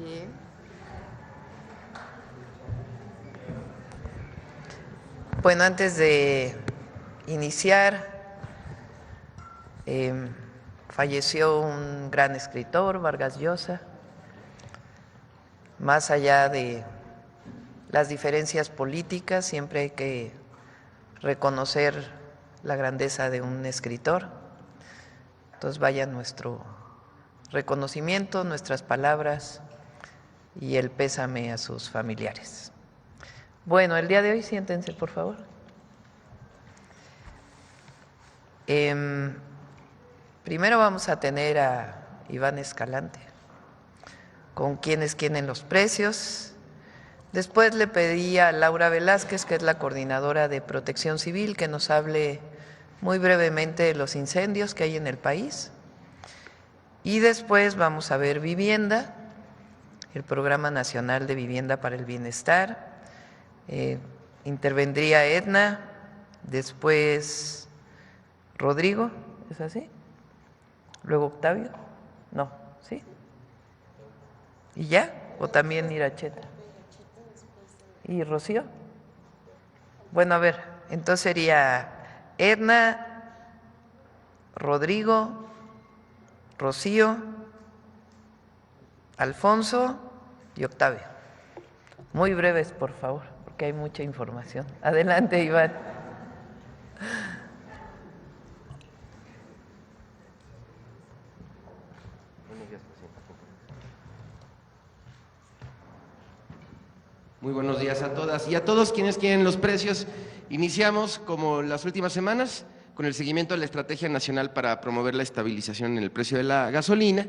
Bien. Bueno, antes de iniciar, falleció un gran escritor, Vargas Llosa. Más allá de las diferencias políticas, siempre hay que reconocer la grandeza de un escritor. Entonces vaya nuestro reconocimiento, nuestras palabras y el pésame a sus familiares. Bueno, el día de hoy, siéntense, por favor. Primero vamos a tener a Iván Escalante, con quienes quieren los precios. Después le pedí a Laura Velázquez, que es la coordinadora de Protección Civil, que nos hable muy brevemente de los incendios que hay en el país. Y después vamos a ver vivienda, el Programa Nacional de Vivienda para el Bienestar. Intervendría Edna, después Rodrigo, ¿es así? Luego Octavio, no, ¿sí? ¿Y ya? ¿O también Iracheta? ¿Y Rocío? Bueno, a ver, entonces sería Edna, Rodrigo, Rocío, Alfonso y Octavio. Muy breves, por favor, porque hay mucha información. Adelante, Iván. Muy buenos días a todas y a todos quienes quieren los precios. Iniciamos, como las últimas semanas, con el seguimiento de la Estrategia Nacional para promover la estabilización en el precio de la gasolina,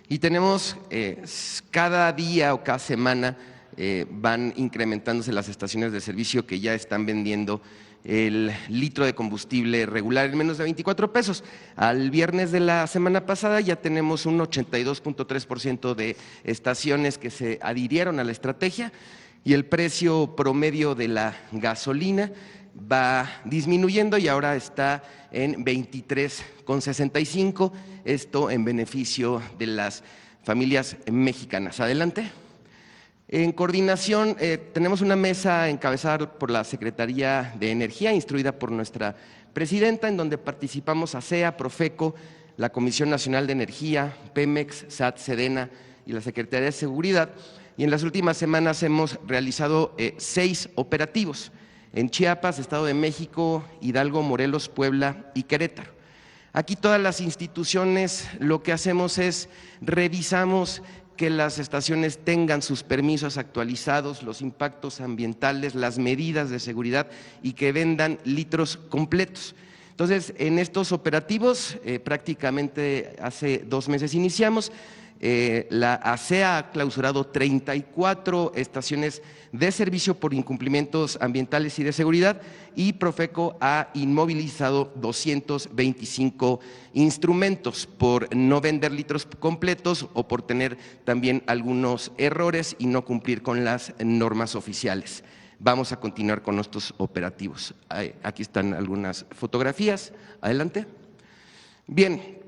y tenemos cada día o cada semana van incrementándose las estaciones de servicio que ya están vendiendo el litro de combustible regular en menos de 24 pesos. Al viernes de la semana pasada ya tenemos un 82.3% de estaciones que se adhirieron a la estrategia, y el precio promedio de la gasolina va disminuyendo y ahora está en 23,65, esto en beneficio de las familias mexicanas. Adelante. En coordinación, tenemos una mesa encabezada por la Secretaría de Energía, instruida por nuestra presidenta, en donde participamos ASEA, Profeco, la Comisión Nacional de Energía, Pemex, SAT, Sedena y la Secretaría de Seguridad. Y en las últimas semanas hemos realizado 6 operativos en Chiapas, Estado de México, Hidalgo, Morelos, Puebla y Querétaro. Aquí todas las instituciones lo que hacemos es revisamos que las estaciones tengan sus permisos actualizados, los impactos ambientales, las medidas de seguridad y que vendan litros completos. Entonces, en estos operativos, prácticamente hace 2 meses iniciamos. La ASEA ha clausurado 34 estaciones de servicio por incumplimientos ambientales y de seguridad, y Profeco ha inmovilizado 225 instrumentos por no vender litros completos o por tener también algunos errores y no cumplir con las normas oficiales. Vamos a continuar con nuestros operativos. Aquí están algunas fotografías. Adelante. Bien.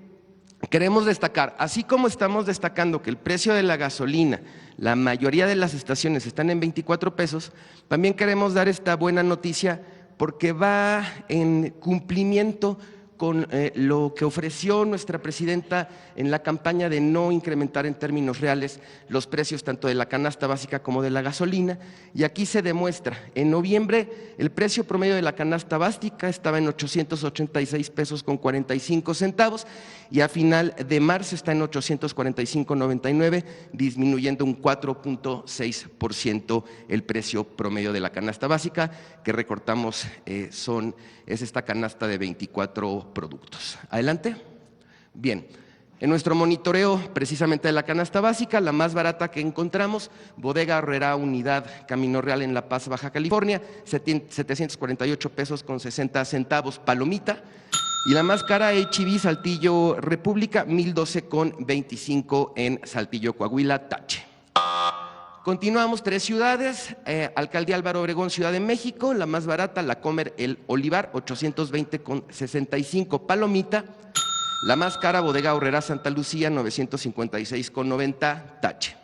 Queremos destacar, así como estamos destacando que el precio de la gasolina, la mayoría de las estaciones están en 24 pesos, también queremos dar esta buena noticia porque va en cumplimiento con lo que ofreció nuestra presidenta en la campaña de no incrementar en términos reales los precios tanto de la canasta básica como de la gasolina. Y aquí se demuestra, en noviembre el precio promedio de la canasta básica estaba en 886 pesos con 45 centavos y a final de marzo está en 845.99, disminuyendo un 4.6% el precio promedio de la canasta básica, que recortamos es esta canasta de 24 productos. Adelante. Bien, en nuestro monitoreo precisamente de la canasta básica, la más barata que encontramos, Bodega Aurrerá Unidad Camino Real en La Paz, Baja California, 748 pesos con 60 centavos, palomita. Y la más cara, H-E-B Saltillo República, 1012,25 en Saltillo, Coahuila, Tache. Continuamos, 3 ciudades, Alcaldía Álvaro Obregón, Ciudad de México, la más barata, La Comer El Olivar, 820,65, palomita. La más cara, Bodega Aurrerá Santa Lucía, 956,90, Tache.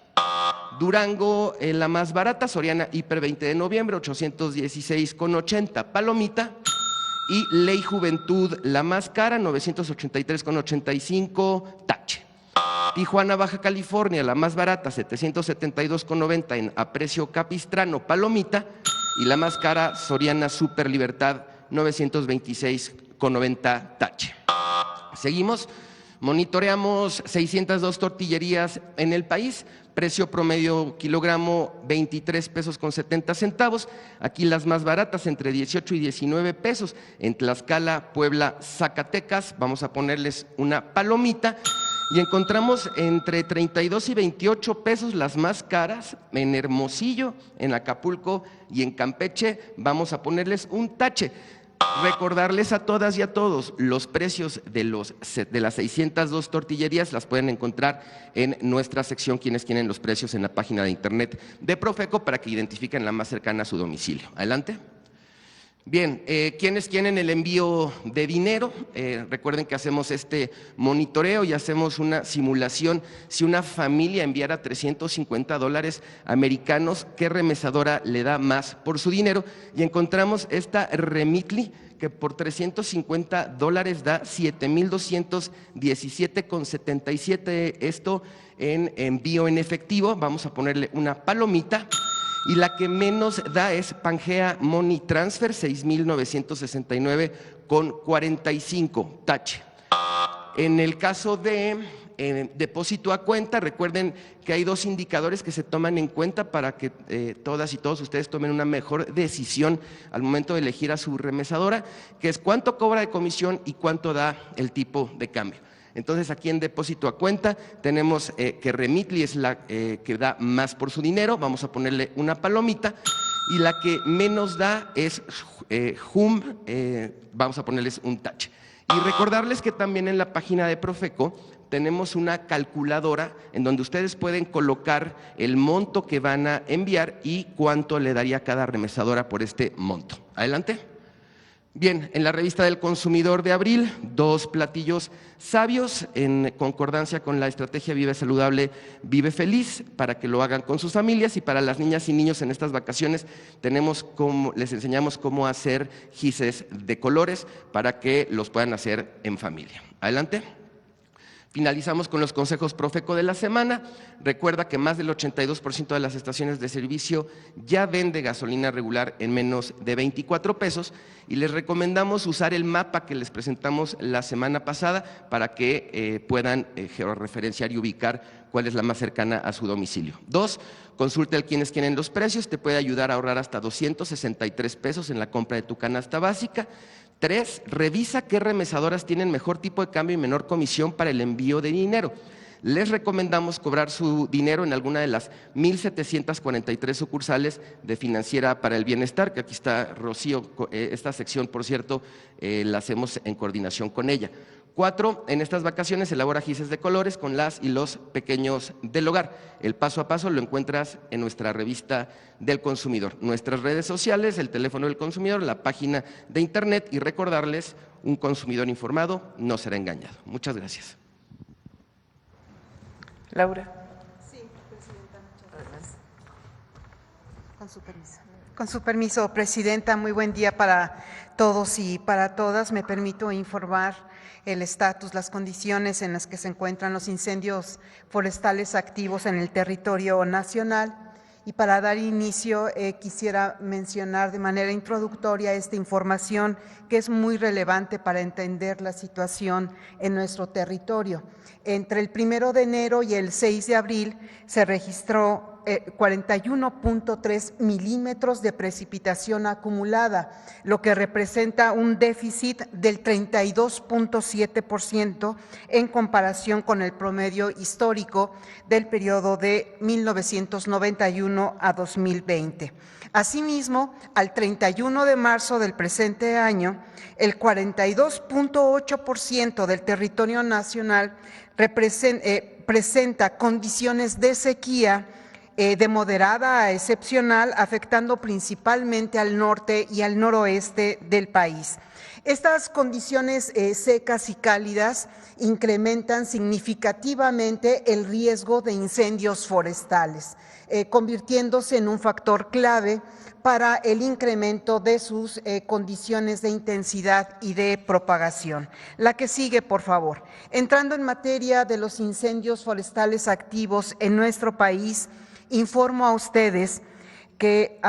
Durango, la más barata, Soriana Hiper 20 de noviembre, 816,80. Palomita. Y Ley Juventud, la más cara, 983,85, tache. Tijuana, Baja California, la más barata, 772,90 a precio capistrano, palomita. Y la más cara, Soriana Super Libertad, 926,90, tache. Seguimos, monitoreamos 602 tortillerías en el país. Precio promedio kilogramo 23 pesos con 70 centavos. Aquí las más baratas entre 18 y 19 pesos. En Tlaxcala, Puebla, Zacatecas, vamos a ponerles una palomita. Y encontramos entre 32 y 28 pesos las más caras en Hermosillo, en Acapulco y en Campeche. Vamos a ponerles un tache. Recordarles a todas y a todos, los precios de las 602 tortillerías las pueden encontrar en nuestra sección Quienes quieren los precios en la página de internet de Profeco para que identifiquen la más cercana a su domicilio. Adelante. Bien, ¿quiénes quieren el envío de dinero? Recuerden que hacemos este monitoreo y hacemos una simulación. Si una familia enviara $350 americanos, ¿qué remesadora le da más por su dinero? Y encontramos esta Remitly, que por $350 da 7,217,77. Esto en envío en efectivo. Vamos a ponerle una palomita. Y la que menos da es Pangea Money Transfer, 6,969,45, tache. En el caso de depósito a cuenta, recuerden que hay dos indicadores que se toman en cuenta para que todas y todos ustedes tomen una mejor decisión al momento de elegir a su remesadora, que es cuánto cobra de comisión y cuánto da el tipo de cambio. Entonces, aquí en depósito a cuenta tenemos que Remitly es la que da más por su dinero, vamos a ponerle una palomita, y la que menos da es Hum, vamos a ponerles un tache. Y recordarles que también en la página de Profeco tenemos una calculadora en donde ustedes pueden colocar el monto que van a enviar y cuánto le daría cada remesadora por este monto. Adelante. Bien, en la revista del consumidor de abril, 2 platillos sabios en concordancia con la estrategia Vive Saludable, Vive Feliz, para que lo hagan con sus familias. Y para las niñas y niños en estas vacaciones les enseñamos cómo hacer gises de colores para que los puedan hacer en familia. Adelante. Finalizamos con los consejos Profeco de la semana. Recuerda que más del 82% de las estaciones de servicio ya vende gasolina regular en menos de 24 pesos y les recomendamos usar el mapa que les presentamos la semana pasada para que puedan georreferenciar y ubicar cuál es la más cercana a su domicilio. 2, consulte al Quienes quieren los precios, te puede ayudar a ahorrar hasta 263 pesos en la compra de tu canasta básica. 3, revisa qué remesadoras tienen mejor tipo de cambio y menor comisión para el envío de dinero. Les recomendamos cobrar su dinero en alguna de las 1,743 sucursales de Financiera para el Bienestar, que aquí está Rocío. Esta sección, por cierto, la hacemos en coordinación con ella. 4, en estas vacaciones elabora gises de colores con las y los pequeños del hogar. El paso a paso lo encuentras en nuestra revista del consumidor, nuestras redes sociales, el teléfono del consumidor, la página de internet, y recordarles, un consumidor informado no será engañado. Muchas gracias. Laura. Sí, Presidenta, muchas gracias. Con su permiso. Con su permiso, Presidenta, muy buen día para todos y para todas. Me permito informar el estatus, las condiciones en las que se encuentran los incendios forestales activos en el territorio nacional. Y para dar inicio, quisiera mencionar de manera introductoria esta información que es muy relevante para entender la situación en nuestro territorio. Entre el 1 de enero y el 6 de abril se registró 41.3 milímetros de precipitación acumulada, lo que representa un déficit del 32.7% en comparación con el promedio histórico del periodo de 1991 a 2020. Asimismo, al 31 de marzo del presente año, el 42.8% del territorio nacional presenta condiciones de sequía de moderada a excepcional, afectando principalmente al norte y al noroeste del país. Estas condiciones secas y cálidas incrementan significativamente el riesgo de incendios forestales, convirtiéndose en un factor clave para el incremento de sus condiciones de intensidad y de propagación. La que sigue, por favor. Entrando en materia de los incendios forestales activos en nuestro país, informo a ustedes que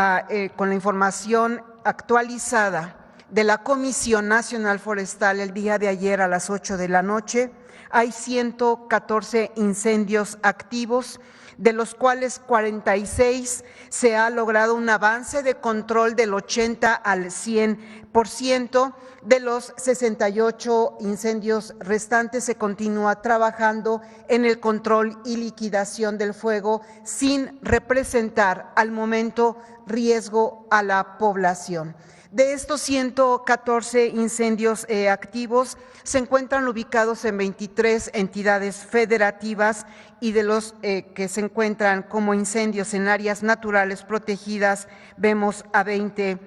con la información actualizada de la Comisión Nacional Forestal el día de ayer a las 8 de la noche, hay 114 incendios activos, de los cuales 46 se ha logrado un avance de control del 80 al 100%, de los 68 incendios restantes se continúa trabajando en el control y liquidación del fuego sin representar al momento riesgo a la población. De estos 114 incendios activos, se encuentran ubicados en 23 entidades federativas y de los que se encuentran como incendios en áreas naturales protegidas, vemos a 20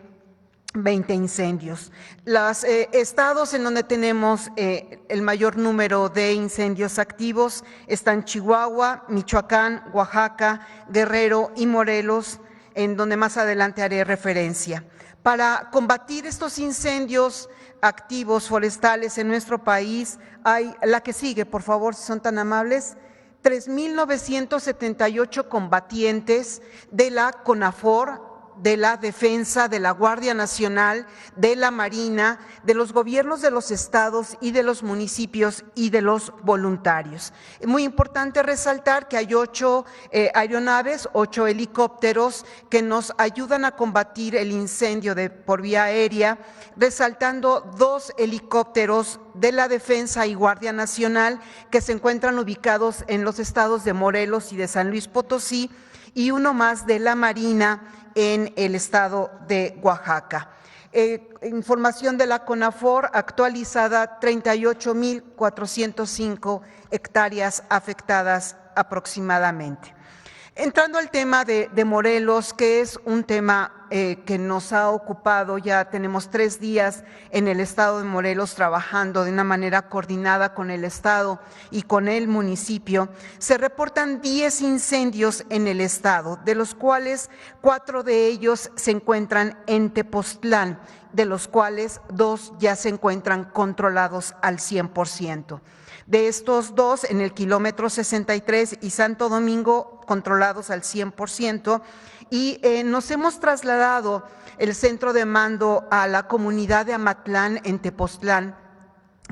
incendios. Los estados en donde tenemos el mayor número de incendios activos están Chihuahua, Michoacán, Oaxaca, Guerrero y Morelos, en donde más adelante haré referencia. Para combatir estos incendios activos forestales en nuestro país, hay la que sigue, por favor, si son tan amables, 3,978 combatientes de la CONAFOR, de la Defensa, de la Guardia Nacional, de la Marina, de los gobiernos de los estados y de los municipios y de los voluntarios. Es muy importante resaltar que hay 8 aeronaves, 8 helicópteros que nos ayudan a combatir el incendio por vía aérea, resaltando 2 helicópteros de la Defensa y Guardia Nacional que se encuentran ubicados en los estados de Morelos y de San Luis Potosí, y uno más de la Marina en el estado de Oaxaca. Información de la CONAFOR actualizada, 38,405 hectáreas afectadas aproximadamente. Entrando al tema de Morelos, que es un tema que nos ha ocupado, ya tenemos 3 días en el estado de Morelos trabajando de una manera coordinada con el estado y con el municipio. Se reportan 10 incendios en el estado, de los cuales 4 de ellos se encuentran en Tepoztlán, de los cuales 2 ya se encuentran controlados al 100%. De estos 2, en el kilómetro 63 y Santo Domingo, controlados al 100%, y nos hemos trasladado el centro de mando a la comunidad de Amatlán en Tepoztlán,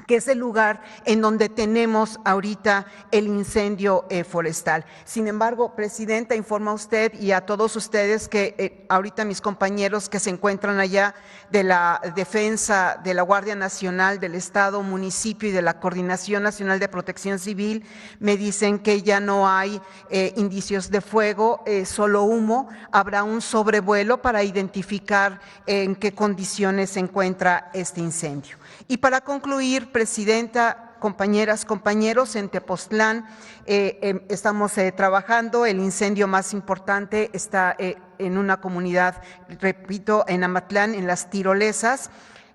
que es el lugar en donde tenemos ahorita el incendio forestal. Sin embargo, Presidenta, informa a usted y a todos ustedes que ahorita mis compañeros que se encuentran allá de la Defensa, de la Guardia Nacional, del Estado, municipio y de la Coordinación Nacional de Protección Civil me dicen que ya no hay indicios de fuego, solo humo. Habrá un sobrevuelo para identificar en qué condiciones se encuentra este incendio. Y para concluir, Presidenta, compañeras, compañeros, en Tepoztlán estamos trabajando. El incendio más importante está en una comunidad, repito, en Amatlán, en Las Tirolesas.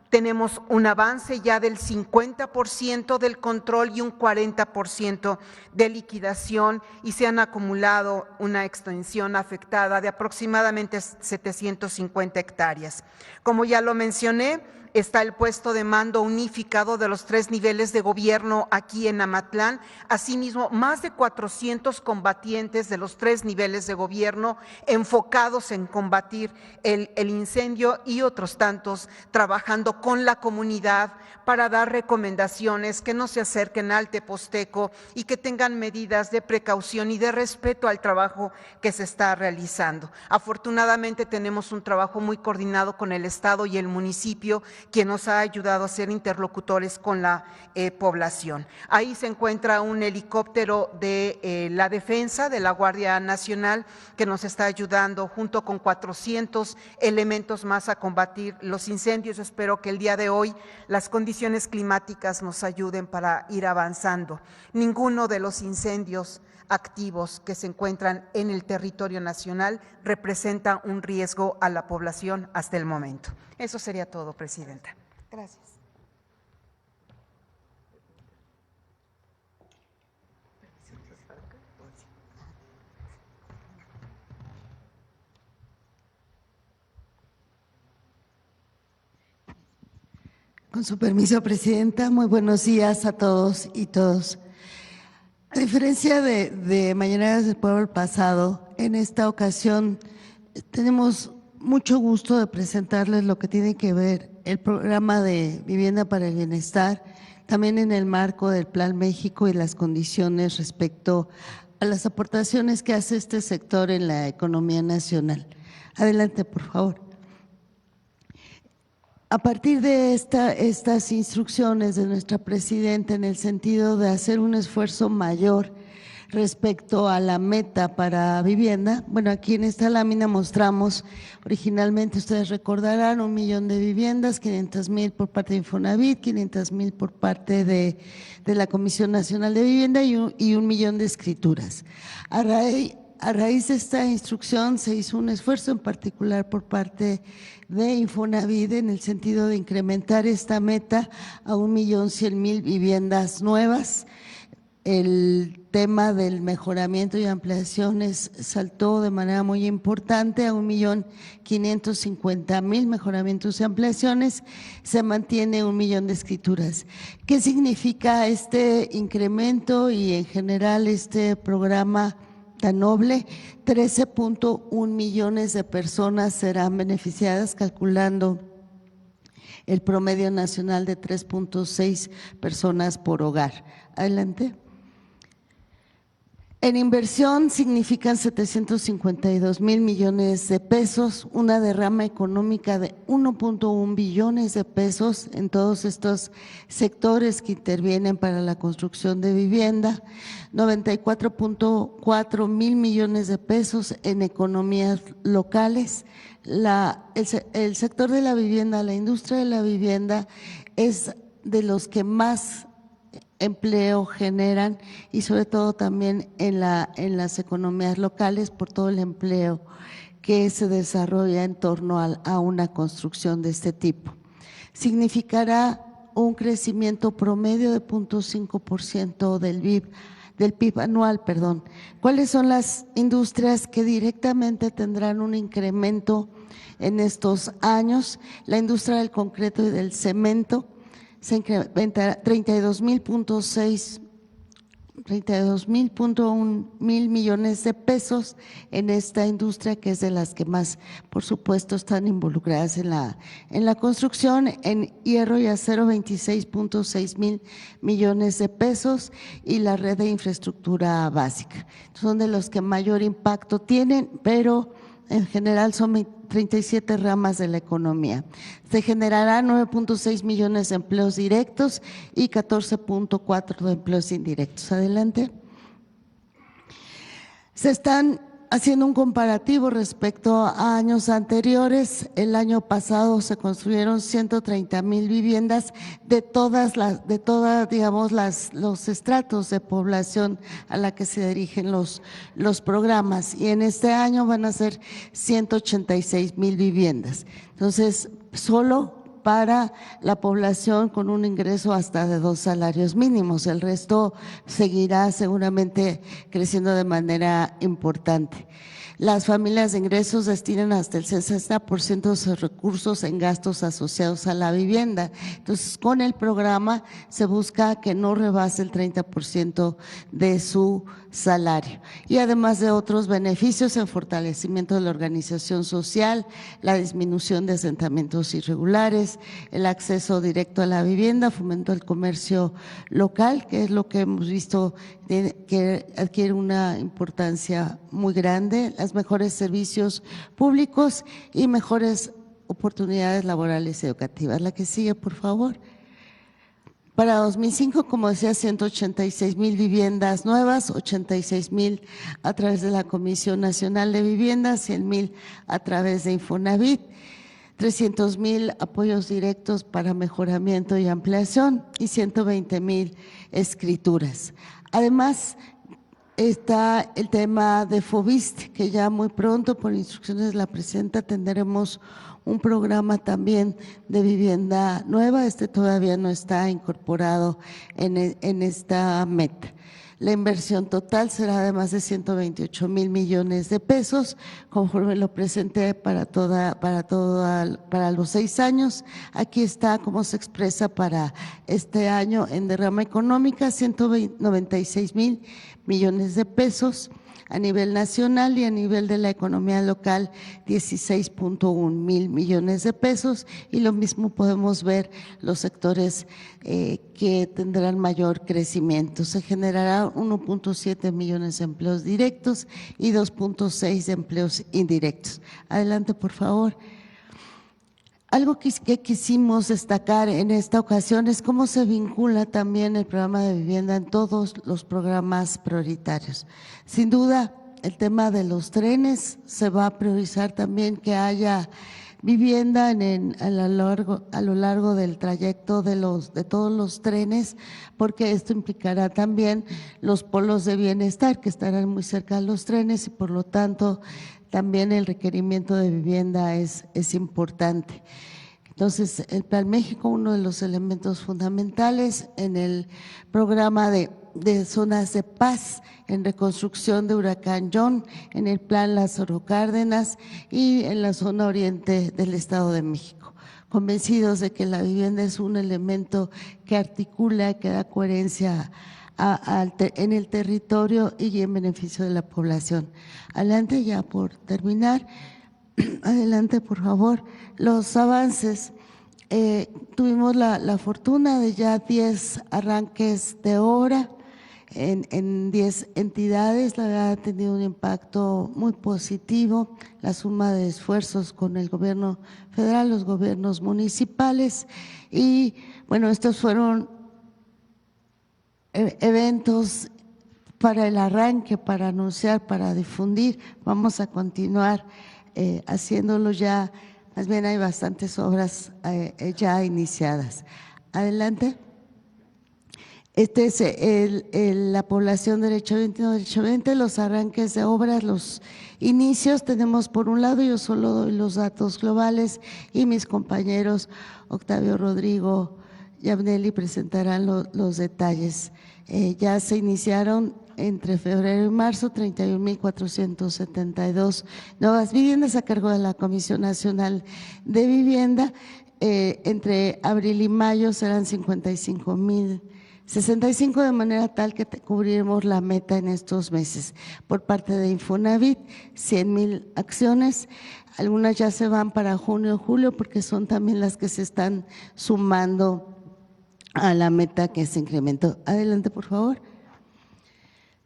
Tenemos un avance ya del 50% del control y un 40% de liquidación, y se han acumulado una extensión afectada de aproximadamente 750 hectáreas. Como ya lo mencioné, está el puesto de mando unificado de los 3 niveles de gobierno aquí en Amatlán. Asimismo, más de 400 combatientes de los 3 niveles de gobierno enfocados en combatir el incendio, y otros tantos trabajando con la comunidad para dar recomendaciones, que no se acerquen al Teposteco y que tengan medidas de precaución y de respeto al trabajo que se está realizando. Afortunadamente tenemos un trabajo muy coordinado con el Estado y el municipio, quien nos ha ayudado a ser interlocutores con la población. Ahí se encuentra un helicóptero de la Defensa, de la Guardia Nacional, que nos está ayudando junto con 400 elementos más a combatir los incendios. Espero que el día de hoy las condiciones climáticas nos ayuden para ir avanzando. Ninguno de los incendios activos que se encuentran en el territorio nacional representa un riesgo a la población hasta el momento. Eso sería todo, Presidenta. Gracias. Con su permiso, Presidenta, muy buenos días a todos y todos. A diferencia de Mañaneras del Pueblo pasado, en esta ocasión tenemos mucho gusto de presentarles lo que tiene que ver el programa de Vivienda para el Bienestar, también en el marco del Plan México y las condiciones respecto a las aportaciones que hace este sector en la economía nacional. Adelante, por favor. A partir de estas instrucciones de nuestra presidenta en el sentido de hacer un esfuerzo mayor respecto a la meta para vivienda, bueno, aquí en esta lámina mostramos, originalmente ustedes recordarán, 1 millón de viviendas, 500,000 por parte de Infonavit, 500,000 por parte de la Comisión Nacional de Vivienda y 1 millón de escrituras. A raíz de esta instrucción se hizo un esfuerzo en particular por parte de Infonavit en el sentido de incrementar esta meta a 1,100,000 viviendas nuevas. El tema del mejoramiento y ampliaciones saltó de manera muy importante a 1,550,000 mejoramientos y ampliaciones, se mantiene 1 millón de escrituras. ¿Qué significa este incremento y en general este programa tan noble? 13.1 millones de personas serán beneficiadas, calculando el promedio nacional de 3.6 personas por hogar. Adelante. En inversión significan 752,000 millones de pesos, una derrama económica de 1.1 billones de pesos en todos estos sectores que intervienen para la construcción de vivienda, 94.4 mil millones de pesos en economías locales. El sector de la vivienda, la industria de la vivienda es de los que más empleo generan y sobre todo también en las economías locales por todo el empleo que se desarrolla en torno a una construcción de este tipo. Significará un crecimiento promedio de 0.5% del PIB anual, perdón. ¿Cuáles son las industrias que directamente tendrán un incremento en estos años? La industria del concreto y del cemento se incrementa 32,1 mil millones de pesos en esta industria, que es de las que más, por supuesto, están involucradas en la construcción. En hierro y acero, 26,6 mil millones de pesos, y la red de infraestructura básica. Son de los que mayor impacto tienen, pero en general son 37 ramas de la economía. Se generarán 9.6 millones de empleos directos y 14.4 de empleos indirectos. Adelante. Se están haciendo un comparativo respecto a años anteriores. El año pasado se construyeron 130,000 viviendas de los estratos de población a la que se dirigen los programas, y en este año van a ser 186,000 viviendas. Entonces, solo para la población con un ingreso hasta de 2 salarios mínimos. El resto seguirá seguramente creciendo de manera importante. Las familias de ingresos destinan hasta el 60% de sus recursos en gastos asociados a la vivienda. Entonces, con el programa se busca que no rebase el 30% de su salario. Y además de otros beneficios, el fortalecimiento de la organización social, la disminución de asentamientos irregulares, el acceso directo a la vivienda, fomento del comercio local, que es lo que hemos visto que adquiere una importancia muy grande, los mejores servicios públicos y mejores oportunidades laborales y educativas. La que sigue, por favor. Para 2005, como decía, 186,000 viviendas nuevas, 86,000 a través de la Comisión Nacional de Vivienda, 100,000 a través de Infonavit, 300,000 apoyos directos para mejoramiento y ampliación y 120,000 escrituras. Además, está el tema de FOVIST, que ya muy pronto, por instrucciones de la presidenta, tendremos un programa también de vivienda nueva. Este todavía no está incorporado en esta meta. La inversión total será de más de 128,000 millones de pesos, conforme lo presenté para los 6 años. Aquí está cómo se expresa para este año en derrama económica, 196,000 millones de pesos. A nivel nacional y a nivel de la economía local, 16.1 mil millones de pesos, y lo mismo podemos ver los sectores que tendrán mayor crecimiento. Se generará 1.7 millones de empleos directos y 2.6 de empleos indirectos. Adelante, por favor. Algo que quisimos destacar en esta ocasión es cómo se vincula también el programa de vivienda en todos los programas prioritarios. Sin duda, el tema de los trenes se va a priorizar también que haya vivienda a lo largo del trayecto de todos los trenes, porque esto implicará también los polos de bienestar que estarán muy cerca de los trenes y por lo tanto también el requerimiento de vivienda es importante. Entonces, el Plan México, uno de los elementos fundamentales en el programa de zonas de paz, en reconstrucción de Huracán John, en el Plan Lázaro Cárdenas y en la zona oriente del Estado de México. Convencidos de que la vivienda es un elemento que articula, que da coherencia en el territorio y en beneficio de la población. Adelante, ya por terminar. Adelante, por favor. Los avances. Tuvimos la fortuna de ya 10 arranques de obra en 10 entidades. La verdad ha tenido un impacto muy positivo, la suma de esfuerzos con el gobierno federal, los gobiernos municipales y bueno, estos fueron eventos para el arranque, para anunciar, para difundir. Vamos a continuar haciéndolo ya, más bien hay bastantes obras ya iniciadas. Adelante. Este es la población derecho 21, derecho 20, los arranques de obras, los inicios. Tenemos por un lado, yo solo doy los datos globales y mis compañeros Octavio, Rodrigo y Abneli presentarán los detalles. Ya se iniciaron entre febrero y marzo 31,472 nuevas viviendas a cargo de la Comisión Nacional de Vivienda. Entre abril y mayo serán 55,065 de manera tal que cubriremos la meta en estos meses. Por parte de Infonavit, 100,000 acciones. Algunas ya se van para junio o julio porque son también las que se están sumando a la meta que se incrementó. Adelante, por favor.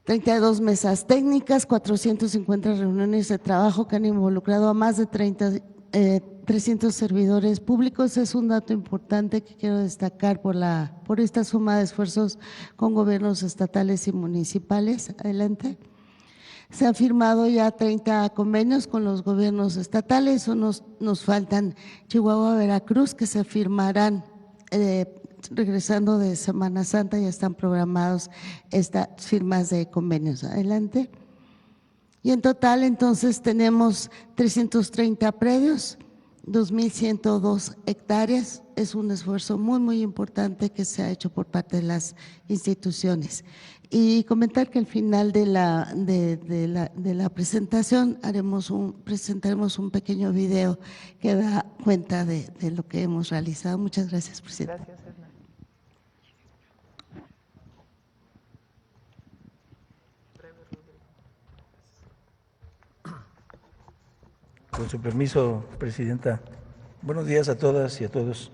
32 mesas técnicas, 450 reuniones de trabajo que han involucrado a más de 300 servidores públicos. Es un dato importante que quiero destacar por esta suma de esfuerzos con gobiernos estatales y municipales. Adelante. Se han firmado ya 30 convenios con los gobiernos estatales, nos faltan Chihuahua, Veracruz, que se firmarán regresando de Semana Santa, ya están programados estas firmas de convenios. Adelante. Y en total entonces tenemos 330 predios, 2,102 hectáreas. Es un esfuerzo muy importante que se ha hecho por parte de las instituciones. Y comentar que al final de la presentación presentaremos un pequeño video que da cuenta de lo que hemos realizado. Muchas gracias, presidente. Gracias, Hernán. Con su permiso, presidenta. Buenos días a todas y a todos.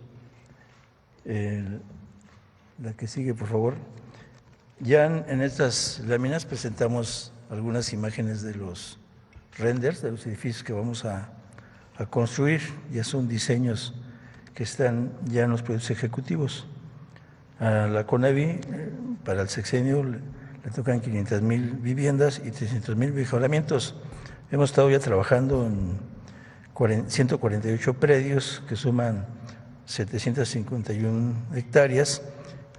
La que sigue, por favor. Ya en estas láminas presentamos algunas imágenes de los renders de los edificios que vamos a construir. Ya son diseños que están ya en los proyectos ejecutivos. A la CONAVI, para el sexenio, le tocan 500,000 viviendas y 300,000 mejoramientos. Hemos estado ya trabajando en 148 predios que suman 751 hectáreas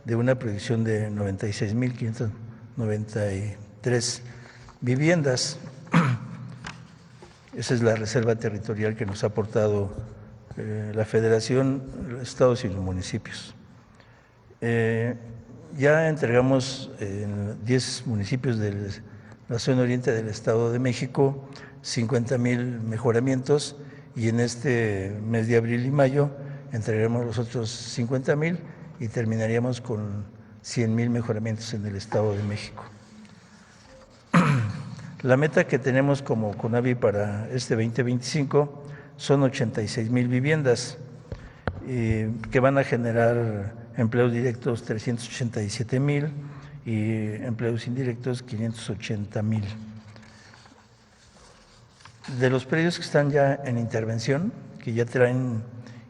de una proyección de 96,593 viviendas. Esa es la reserva territorial que nos ha aportado la Federación, los estados y los municipios. ya entregamos en 10 municipios de la zona oriente del Estado de México 50,000 mejoramientos, y en este mes de abril y mayo entregaremos los otros 50,000 y terminaríamos con 100,000 mejoramientos en el Estado de México. La meta que tenemos como CONAVI para este 2025 son 86,000 viviendas que van a generar empleos directos 387,000 y empleos indirectos 580,000. De los predios que están ya en intervención, que ya traen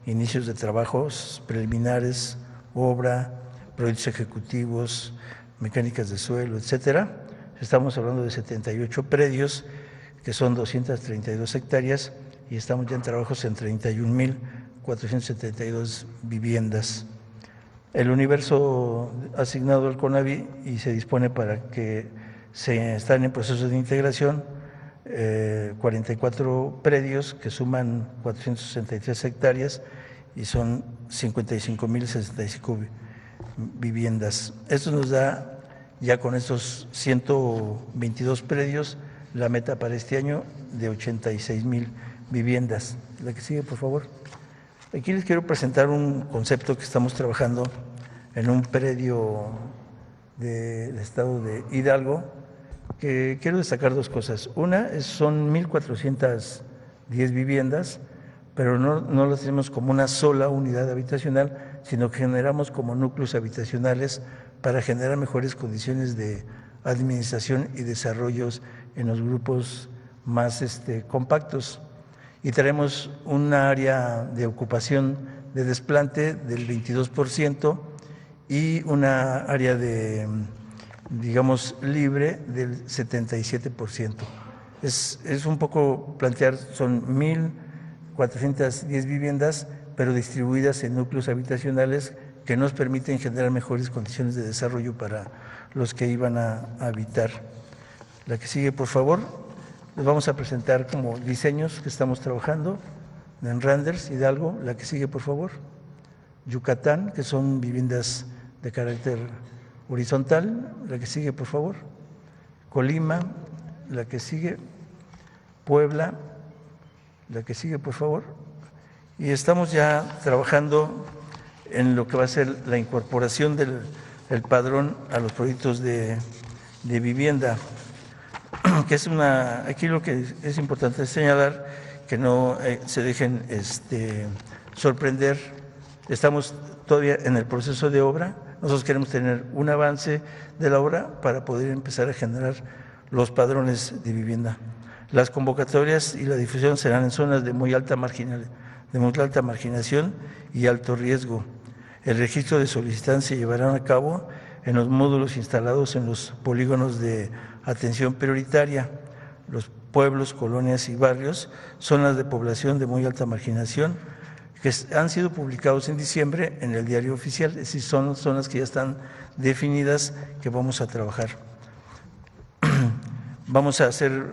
inicios de trabajos preliminares, obra, proyectos ejecutivos, mecánicas de suelo, etcétera, estamos hablando de 78 predios, que son 232 hectáreas, y estamos ya en trabajos en 31,472 viviendas. El universo asignado al CONAVI y se dispone para que se están en proceso de integración 44 predios que suman 463 hectáreas y son 55,065 viviendas. Esto nos da, ya con estos 122 predios, la meta para este año de 86,000 viviendas. La que sigue, por favor. Aquí les quiero presentar un concepto que estamos trabajando en un predio del estado de Hidalgo, que quiero destacar dos cosas. Una, son 1,410 viviendas, pero no las tenemos como una sola unidad habitacional, sino que generamos como núcleos habitacionales para generar mejores condiciones de administración y desarrollos en los grupos más compactos. Y tenemos una área de ocupación de desplante del 22% y una área de, digamos, libre del 77%. Es un poco plantear, son 1,410 viviendas, pero distribuidas en núcleos habitacionales que nos permiten generar mejores condiciones de desarrollo para los que iban a habitar. La que sigue, por favor. Les vamos a presentar como diseños que estamos trabajando en Renders, Hidalgo. La que sigue, por favor. Yucatán, que son viviendas de carácter horizontal. La que sigue, por favor. Colima. La que sigue. Puebla. La que sigue, por favor. Y estamos ya trabajando en lo que va a ser la incorporación del padrón a los proyectos de vivienda, que es aquí lo que es importante señalar, que no se dejen sorprender. Estamos todavía en el proceso de obra. Nosotros queremos tener un avance de la obra para poder empezar a generar los padrones de vivienda. Las convocatorias y la difusión serán en zonas de muy alta marginación y alto riesgo. El registro de solicitantes se llevará a cabo en los módulos instalados en los polígonos de atención prioritaria. Los pueblos, colonias y barrios, zonas de población de muy alta marginación, que han sido publicados en diciembre en el Diario Oficial, es decir, son zonas que ya están definidas que vamos a trabajar. Vamos a hacer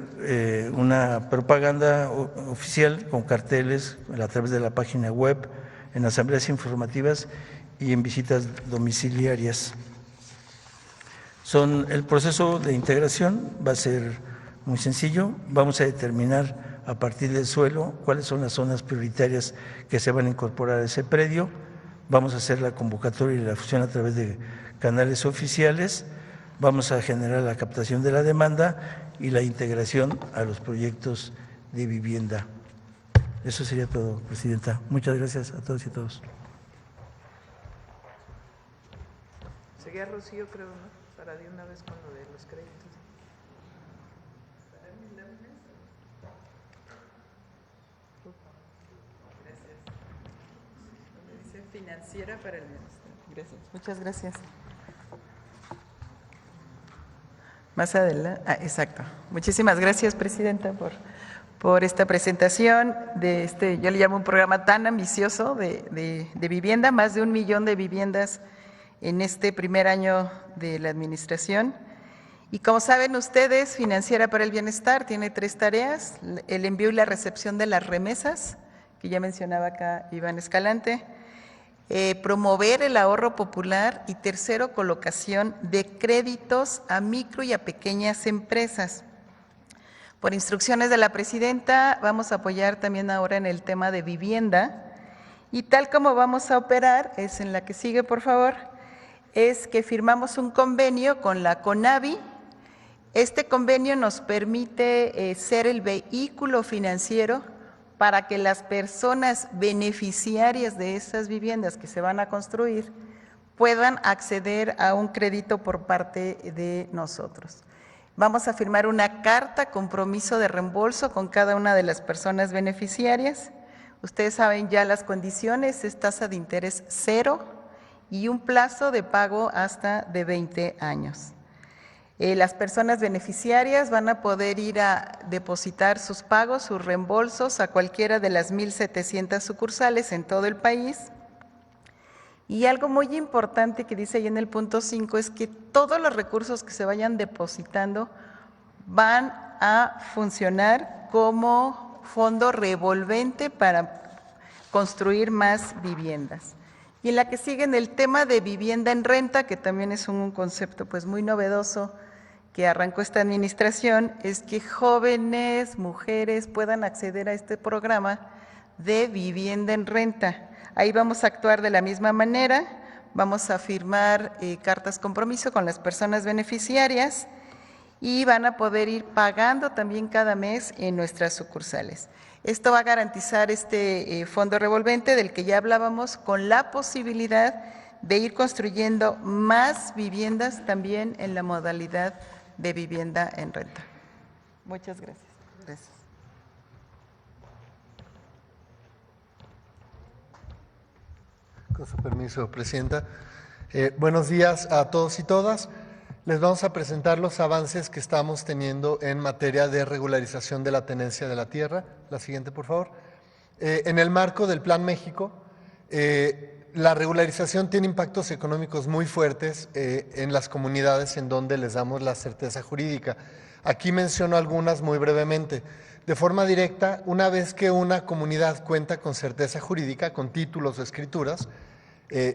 una propaganda oficial con carteles a través de la página web, en asambleas informativas y en visitas domiciliarias. El proceso de integración va a ser muy sencillo. Vamos a determinar a partir del suelo cuáles son las zonas prioritarias que se van a incorporar a ese predio. Vamos a hacer la convocatoria y la fusión a través de canales oficiales. Vamos a generar la captación de la demanda y la integración a los proyectos de vivienda. Eso sería todo, Presidenta. Muchas gracias a todos y todos. Seguía Rocío, creo, ¿no? Para de una vez con lo de los créditos. Gracias. Dice financiera para el ministerio. Gracias. Muchas gracias. Más adelante. Exacto. Muchísimas gracias, Presidenta, por esta presentación de yo le llamo un programa tan ambicioso de vivienda, más de 1 millón de viviendas en este primer año de la administración. Y como saben ustedes, Financiera para el Bienestar tiene 3 tareas: el envío y la recepción de las remesas, que ya mencionaba acá Iván Escalante, promover el ahorro popular y tercero, colocación de créditos a micro y a pequeñas empresas. Por instrucciones de la presidenta, vamos a apoyar también ahora en el tema de vivienda y tal como vamos a operar, es en la que sigue, por favor, es que firmamos un convenio con la CONAVI. Este convenio nos permite ser el vehículo financiero para que las personas beneficiarias de esas viviendas que se van a construir puedan acceder a un crédito por parte de nosotros. Vamos a firmar una carta compromiso de reembolso con cada una de las personas beneficiarias. Ustedes saben ya las condiciones, es tasa de interés 0 y un plazo de pago hasta de 20 años. Las personas beneficiarias van a poder ir a depositar sus pagos, sus reembolsos a cualquiera de las 1,700 sucursales en todo el país. Y algo muy importante que dice ahí en el punto 5 es que todos los recursos que se vayan depositando van a funcionar como fondo revolvente para construir más viviendas. Y en la que sigue en el tema de vivienda en renta, que también es un concepto pues muy novedoso que arrancó esta administración, es que jóvenes, mujeres puedan acceder a este programa de vivienda en renta. Ahí vamos a actuar de la misma manera, vamos a firmar cartas compromiso con las personas beneficiarias y van a poder ir pagando también cada mes en nuestras sucursales. Esto va a garantizar este fondo revolvente del que ya hablábamos, con la posibilidad de ir construyendo más viviendas también en la modalidad de vivienda en renta. Muchas gracias. Gracias. Con su permiso, Presidenta. Buenos días a todos y todas. Les vamos a presentar los avances que estamos teniendo en materia de regularización de la tenencia de la tierra. La siguiente, por favor. En el marco del Plan México, la regularización tiene impactos económicos muy fuertes en las comunidades en donde les damos la certeza jurídica. Aquí menciono algunas muy brevemente. De forma directa, una vez que una comunidad cuenta con certeza jurídica, con títulos o escrituras,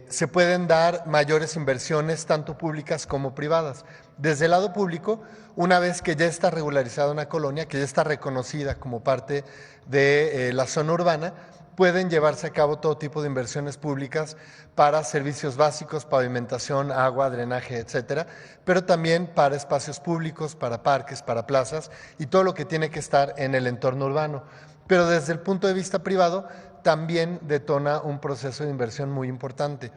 se pueden dar mayores inversiones, tanto públicas como privadas. Desde el lado público, una vez que ya está regularizada una colonia, que ya está reconocida como parte de la zona urbana, pueden llevarse a cabo todo tipo de inversiones públicas para servicios básicos, pavimentación, agua, drenaje, etcétera, pero también para espacios públicos, para parques, para plazas y todo lo que tiene que estar en el entorno urbano. Pero desde el punto de vista privado, también detona un proceso de inversión muy importante.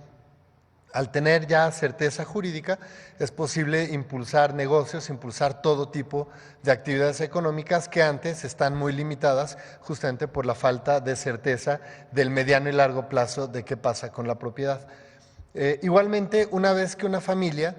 Al tener ya certeza jurídica, es posible impulsar negocios, impulsar todo tipo de actividades económicas que antes están muy limitadas justamente por la falta de certeza del mediano y largo plazo de qué pasa con la propiedad. Igualmente, una vez que una familia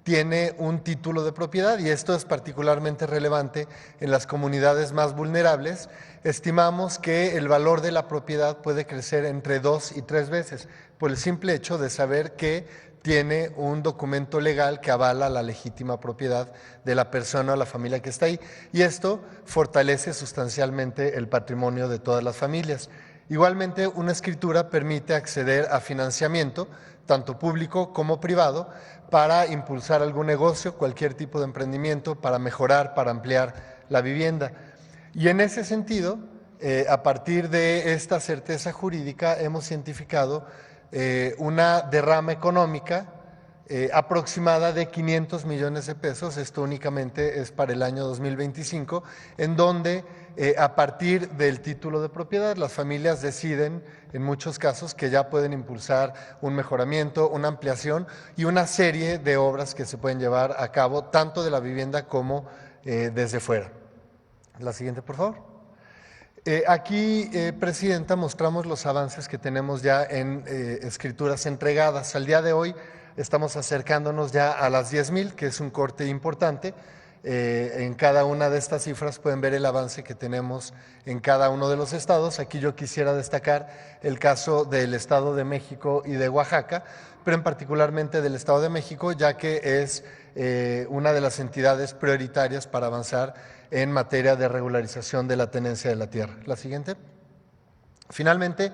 tiene un título de propiedad, y esto es particularmente relevante en las comunidades más vulnerables, estimamos que el valor de la propiedad puede crecer entre 2 y 3 veces, por el simple hecho de saber que tiene un documento legal que avala la legítima propiedad de la persona o la familia que está ahí, y esto fortalece sustancialmente el patrimonio de todas las familias. Igualmente, una escritura permite acceder a financiamiento, tanto público como privado, para impulsar algún negocio, cualquier tipo de emprendimiento, para mejorar, para ampliar la vivienda. Y en ese sentido, a partir de esta certeza jurídica, hemos identificado una derrama económica aproximada de 500 millones de pesos, esto únicamente es para el año 2025, en donde a partir del título de propiedad las familias deciden en muchos casos que ya pueden impulsar un mejoramiento, una ampliación y una serie de obras que se pueden llevar a cabo tanto de la vivienda como desde fuera. La siguiente, por favor. Aquí, Presidenta, mostramos los avances que tenemos ya en escrituras entregadas. Al día de hoy estamos acercándonos ya a las 10,000, que es un corte importante. En cada una de estas cifras pueden ver el avance que tenemos en cada uno de los estados. Aquí yo quisiera destacar el caso del Estado de México y de Oaxaca, pero en particularmente del Estado de México, ya que es una de las entidades prioritarias para avanzar en materia de regularización de la tenencia de la tierra. La siguiente. Finalmente,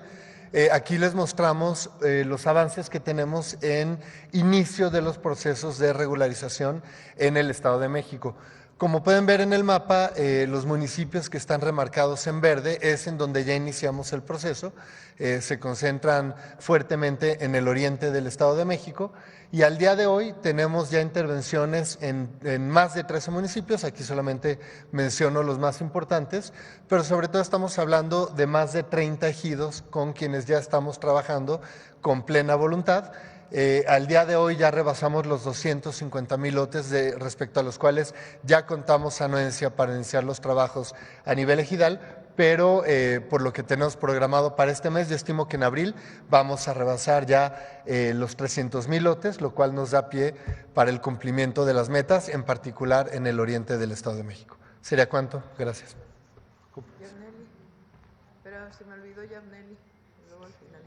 Aquí les mostramos los avances que tenemos en inicio de los procesos de regularización en el Estado de México. Como pueden ver en el mapa, los municipios que están remarcados en verde es en donde ya iniciamos el proceso. Se concentran fuertemente en el oriente del Estado de México y al día de hoy tenemos ya intervenciones en más de 13 municipios. Aquí solamente menciono los más importantes, pero sobre todo estamos hablando de más de 30 ejidos con quienes ya estamos trabajando con plena voluntad. Al día de hoy ya rebasamos los 250,000 lotes respecto a los cuales ya contamos anuencia para iniciar los trabajos a nivel ejidal, pero por lo que tenemos programado para este mes, yo estimo que en abril vamos a rebasar ya los 300,000 lotes, lo cual nos da pie para el cumplimiento de las metas, en particular en el oriente del Estado de México. ¿Sería cuánto? Gracias. Yamneli, pero se me olvidó Yamneli, luego al final.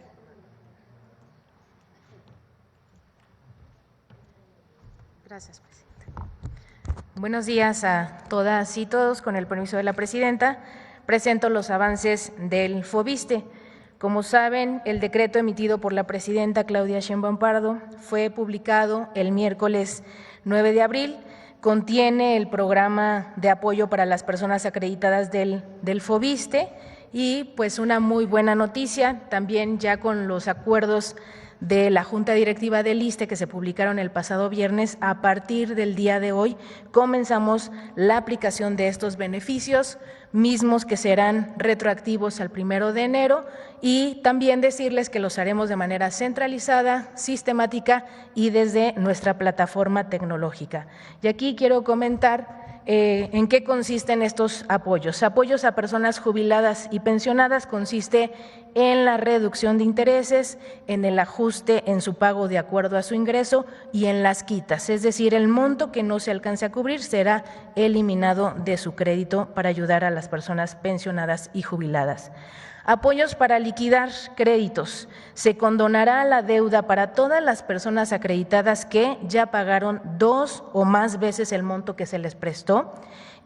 Gracias, presidenta. Buenos días a todas y todos. Con el permiso de la presidenta, presento los avances del FOBISTE. Como saben, el decreto emitido por la presidenta Claudia Sheinbaum Pardo fue publicado el miércoles 9 de abril. Contiene el programa de apoyo para las personas acreditadas del FOBISTE y pues una muy buena noticia, también ya con los acuerdos de la Junta Directiva del ISSSTE que se publicaron el pasado viernes. A partir del día de hoy comenzamos la aplicación de estos beneficios, mismos que serán retroactivos al 1 de enero, y también decirles que los haremos de manera centralizada, sistemática y desde nuestra plataforma tecnológica. Y aquí quiero comentar ¿en qué consisten estos apoyos? Apoyos a personas jubiladas y pensionadas consiste en la reducción de intereses, en el ajuste en su pago de acuerdo a su ingreso y en las quitas, es decir, el monto que no se alcance a cubrir será eliminado de su crédito para ayudar a las personas pensionadas y jubiladas. Apoyos para liquidar créditos. Se condonará la deuda para todas las personas acreditadas que ya pagaron 2 o más veces el monto que se les prestó,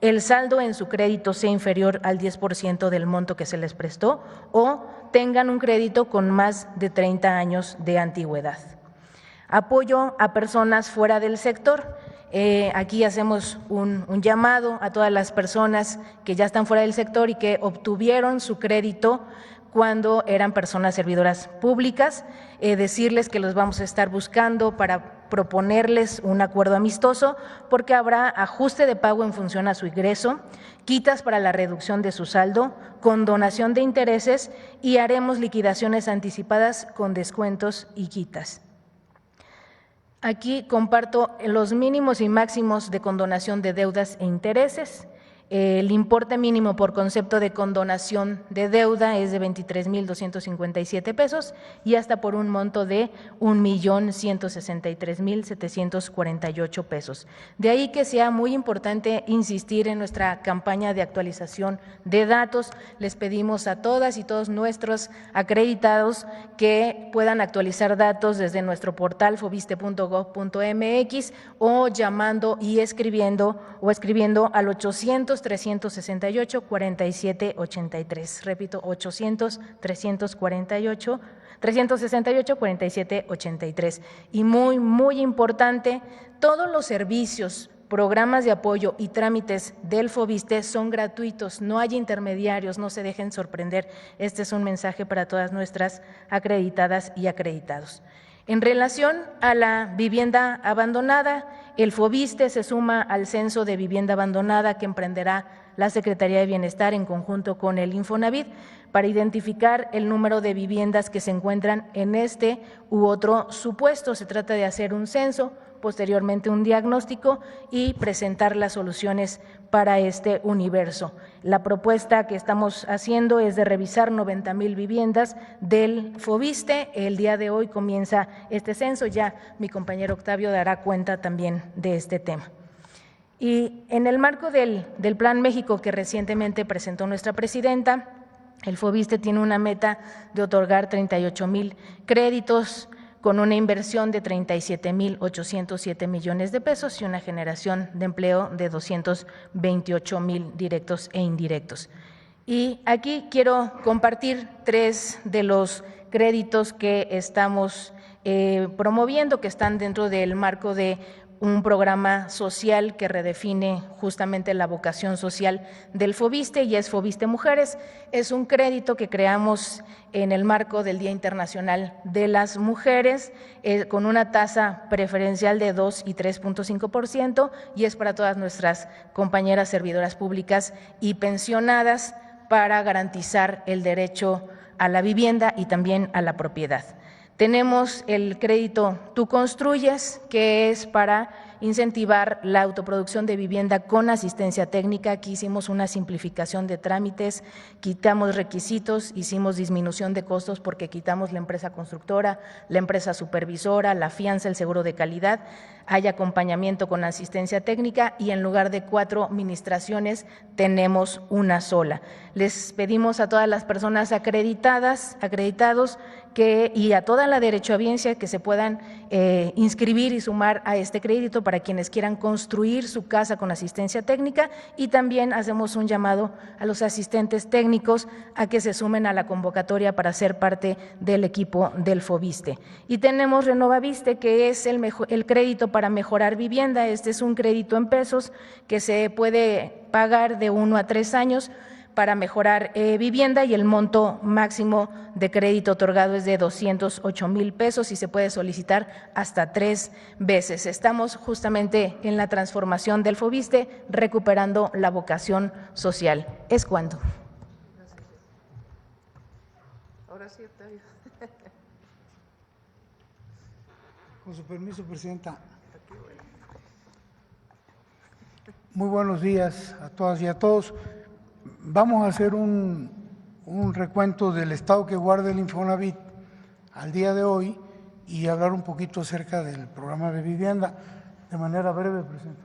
el saldo en su crédito sea inferior al 10% del monto que se les prestó o tengan un crédito con más de 30 años de antigüedad. Apoyo a personas fuera del sector. Aquí hacemos un llamado a todas las personas que ya están fuera del sector y que obtuvieron su crédito cuando eran personas servidoras públicas, decirles que los vamos a estar buscando para proponerles un acuerdo amistoso, porque habrá ajuste de pago en función a su ingreso, quitas para la reducción de su saldo, condonación de intereses y haremos liquidaciones anticipadas con descuentos y quitas. Aquí comparto los mínimos y máximos de condonación de deudas e intereses. El importe mínimo por concepto de condonación de deuda es de 23,257 pesos y hasta por un monto de 1,163,748 pesos. De ahí que sea muy importante insistir en nuestra campaña de actualización de datos. Les pedimos a todas y todos nuestros acreditados que puedan actualizar datos desde nuestro portal fobiste.gov.mx o llamando y escribiendo al 800-368-4783. Repito, 800-368-4783. Y muy importante, todos los servicios, programas de apoyo y trámites del FOBISTE son gratuitos, no hay intermediarios, no se dejen sorprender. Este es un mensaje para todas nuestras acreditadas y acreditados. En relación a la vivienda abandonada, el FOBISTE se suma al censo de vivienda abandonada que emprenderá la Secretaría de Bienestar en conjunto con el Infonavit para identificar el número de viviendas que se encuentran en este u otro supuesto. Se trata de hacer un censo, posteriormente un diagnóstico y presentar las soluciones para este universo. La propuesta que estamos haciendo es de revisar 90,000 viviendas del FOBISTE. El día de hoy comienza este censo, ya mi compañero Octavio dará cuenta también de este tema. Y en el marco del Plan México que recientemente presentó nuestra presidenta, el FOBISTE tiene una meta de otorgar 38,000 créditos con una inversión de 37,807 millones de pesos y una generación de empleo de 228,000 directos e indirectos. Y aquí quiero compartir 3 de los créditos que estamos promoviendo, que están dentro del marco de un programa social que redefine justamente la vocación social del FOVISSSTE y es FOVISSSTE Mujeres. Es un crédito que creamos en el marco del Día Internacional de las Mujeres con una tasa preferencial de 2 y 3.5% y es para todas nuestras compañeras servidoras públicas y pensionadas para garantizar el derecho a la vivienda y también a la propiedad. Tenemos el crédito Tú Construyes, que es para incentivar la autoproducción de vivienda con asistencia técnica. Aquí hicimos una simplificación de trámites, quitamos requisitos, hicimos disminución de costos porque quitamos la empresa constructora, la empresa supervisora, la fianza, el seguro de calidad, hay acompañamiento con asistencia técnica y en lugar de 4 administraciones tenemos una sola. Les pedimos a todas las personas acreditados y a toda la derechohabiencia que se puedan inscribir y sumar a este crédito para quienes quieran construir su casa con asistencia técnica y también hacemos un llamado a los asistentes técnicos a que se sumen a la convocatoria para ser parte del equipo del FOVISSSTE. Y tenemos Renovaviste, que es el crédito para mejorar vivienda. Este es un crédito en pesos que se puede pagar de 1 a 3 años para mejorar vivienda y el monto máximo de crédito otorgado es de 208,000 pesos y se puede solicitar hasta 3 veces. Estamos justamente en la transformación del FOVISSSTE, recuperando la vocación social. Es cuando. Ahora sí, Octavio. Con su permiso, Presidenta. Muy buenos días a todas y a todos. Vamos a hacer un recuento del estado que guarda el Infonavit al día de hoy y hablar un poquito acerca del programa de vivienda de manera breve, Presidenta.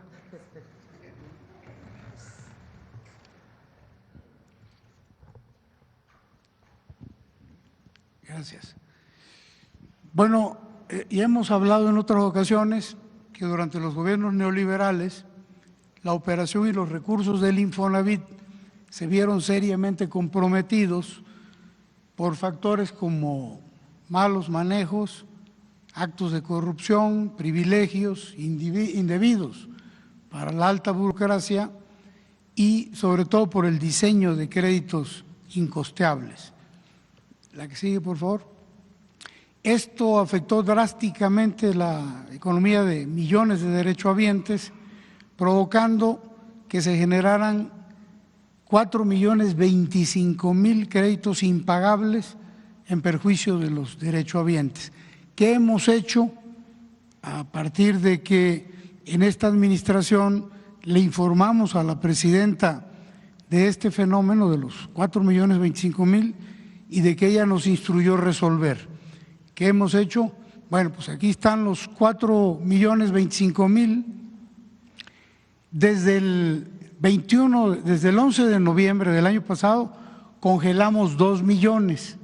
Gracias. Bueno, ya hemos hablado en otras ocasiones que durante los gobiernos neoliberales la operación y los recursos del Infonavit se vieron seriamente comprometidos por factores como malos manejos, actos de corrupción, privilegios indebidos para la alta burocracia y sobre todo por el diseño de créditos incosteables. La que sigue, por favor. Esto afectó drásticamente la economía de millones de derechohabientes, provocando que se generaran 4.025.000 créditos impagables en perjuicio de los derechohabientes. ¿Qué hemos hecho a partir de que en esta administración le informamos a la presidenta de este fenómeno de los 4.025.000 y de que ella nos instruyó resolver? ¿Qué hemos hecho? Bueno, pues aquí están los 4.025.000. Desde el 11 de noviembre del año pasado congelamos 2 millones.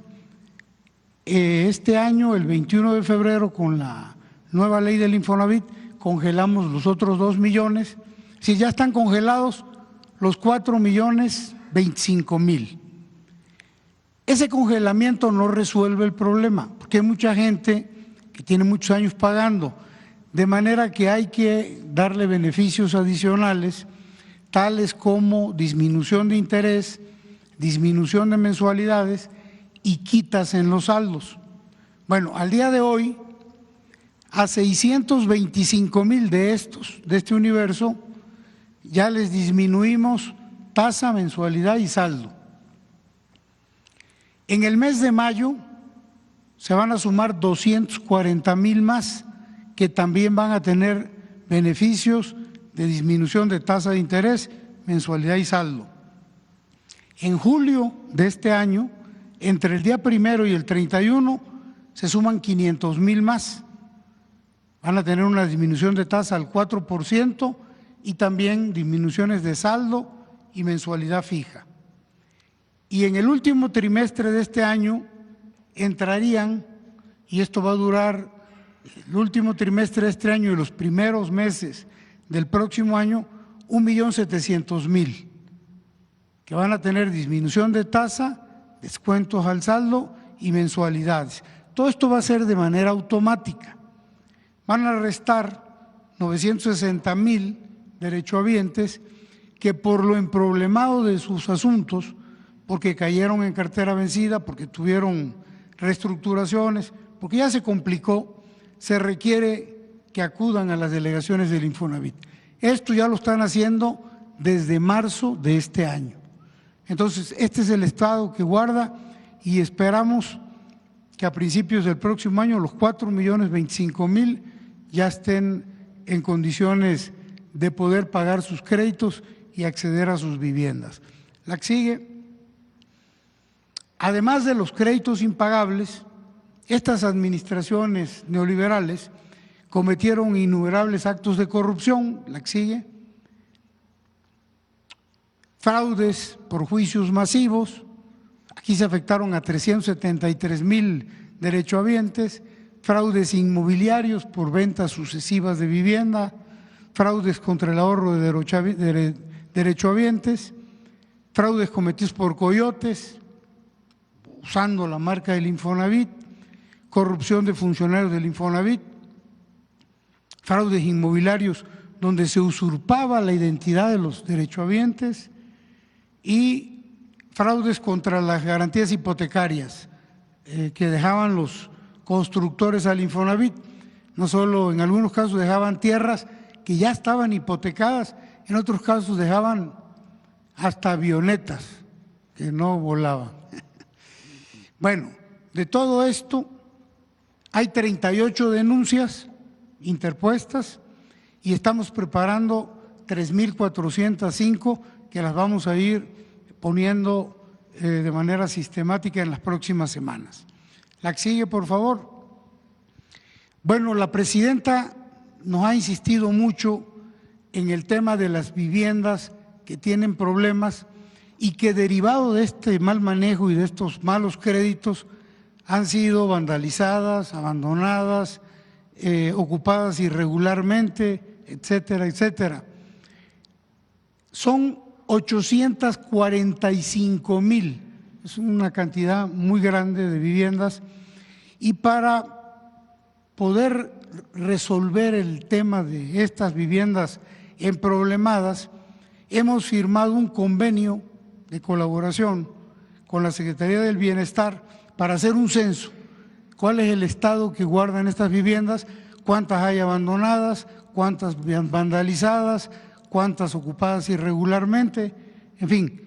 Este año, el 21 de febrero, con la nueva ley del Infonavit, congelamos los otros 2 millones. Si ya están congelados los 4.025.000. Ese congelamiento no resuelve el problema, porque hay mucha gente que tiene muchos años pagando, de manera que hay que darle beneficios adicionales, tales como disminución de interés, disminución de mensualidades y quitas en los saldos. Bueno, al día de hoy, a 625.000 de este universo, ya les disminuimos tasa, mensualidad y saldo. En el mes de mayo se van a sumar 240.000 más que también van a tener beneficios de disminución de tasa de interés, mensualidad y saldo. En julio de este año, entre el día 1 y el 31, se suman 500.000 más. Van a tener una disminución de tasa al 4% y también disminuciones de saldo y mensualidad fija. Y en el último trimestre de este año entrarían, y esto va a durar el último trimestre de este año y los primeros meses del próximo año, 1.700.000, que van a tener disminución de tasa, descuentos al saldo y mensualidades. Todo esto va a ser de manera automática. Van a restar 960,000 derechohabientes que por lo emproblemado de sus asuntos, porque cayeron en cartera vencida, porque tuvieron reestructuraciones, porque ya se complicó, se requiere que acudan a las delegaciones del Infonavit. Esto ya lo están haciendo desde marzo de este año. Entonces, este es el estado que guarda y esperamos que a principios del próximo año los 4.025.000 ya estén en condiciones de poder pagar sus créditos y acceder a sus viviendas. La que sigue. Además de los créditos impagables, estas administraciones neoliberales cometieron innumerables actos de corrupción, la que sigue, fraudes por juicios masivos, aquí se afectaron a 373,000 derechohabientes, fraudes inmobiliarios por ventas sucesivas de vivienda, fraudes contra el ahorro de derechohabientes, fraudes cometidos por coyotes, usando la marca del Infonavit, corrupción de funcionarios del Infonavit, fraudes inmobiliarios donde se usurpaba la identidad de los derechohabientes y fraudes contra las garantías hipotecarias que dejaban los constructores al Infonavit. No solo, en algunos casos dejaban tierras que ya estaban hipotecadas, en otros casos dejaban hasta avionetas que no volaban. Bueno, de todo esto hay 38 denuncias interpuestas y estamos preparando 3.405 que las vamos a ir poniendo de manera sistemática en las próximas semanas. La que sigue, por favor. Bueno, la presidenta nos ha insistido mucho en el tema de las viviendas que tienen problemas y que derivado de este mal manejo y de estos malos créditos han sido vandalizadas, abandonadas, ocupadas irregularmente, etcétera, etcétera. Son 845,000, es una cantidad muy grande de viviendas y para poder resolver el tema de estas viviendas emproblemadas, hemos firmado un convenio de colaboración con la Secretaría del Bienestar para hacer un censo. ¿Cuál es el estado que guardan estas viviendas? ¿Cuántas hay abandonadas? ¿Cuántas vandalizadas? ¿Cuántas ocupadas irregularmente? En fin,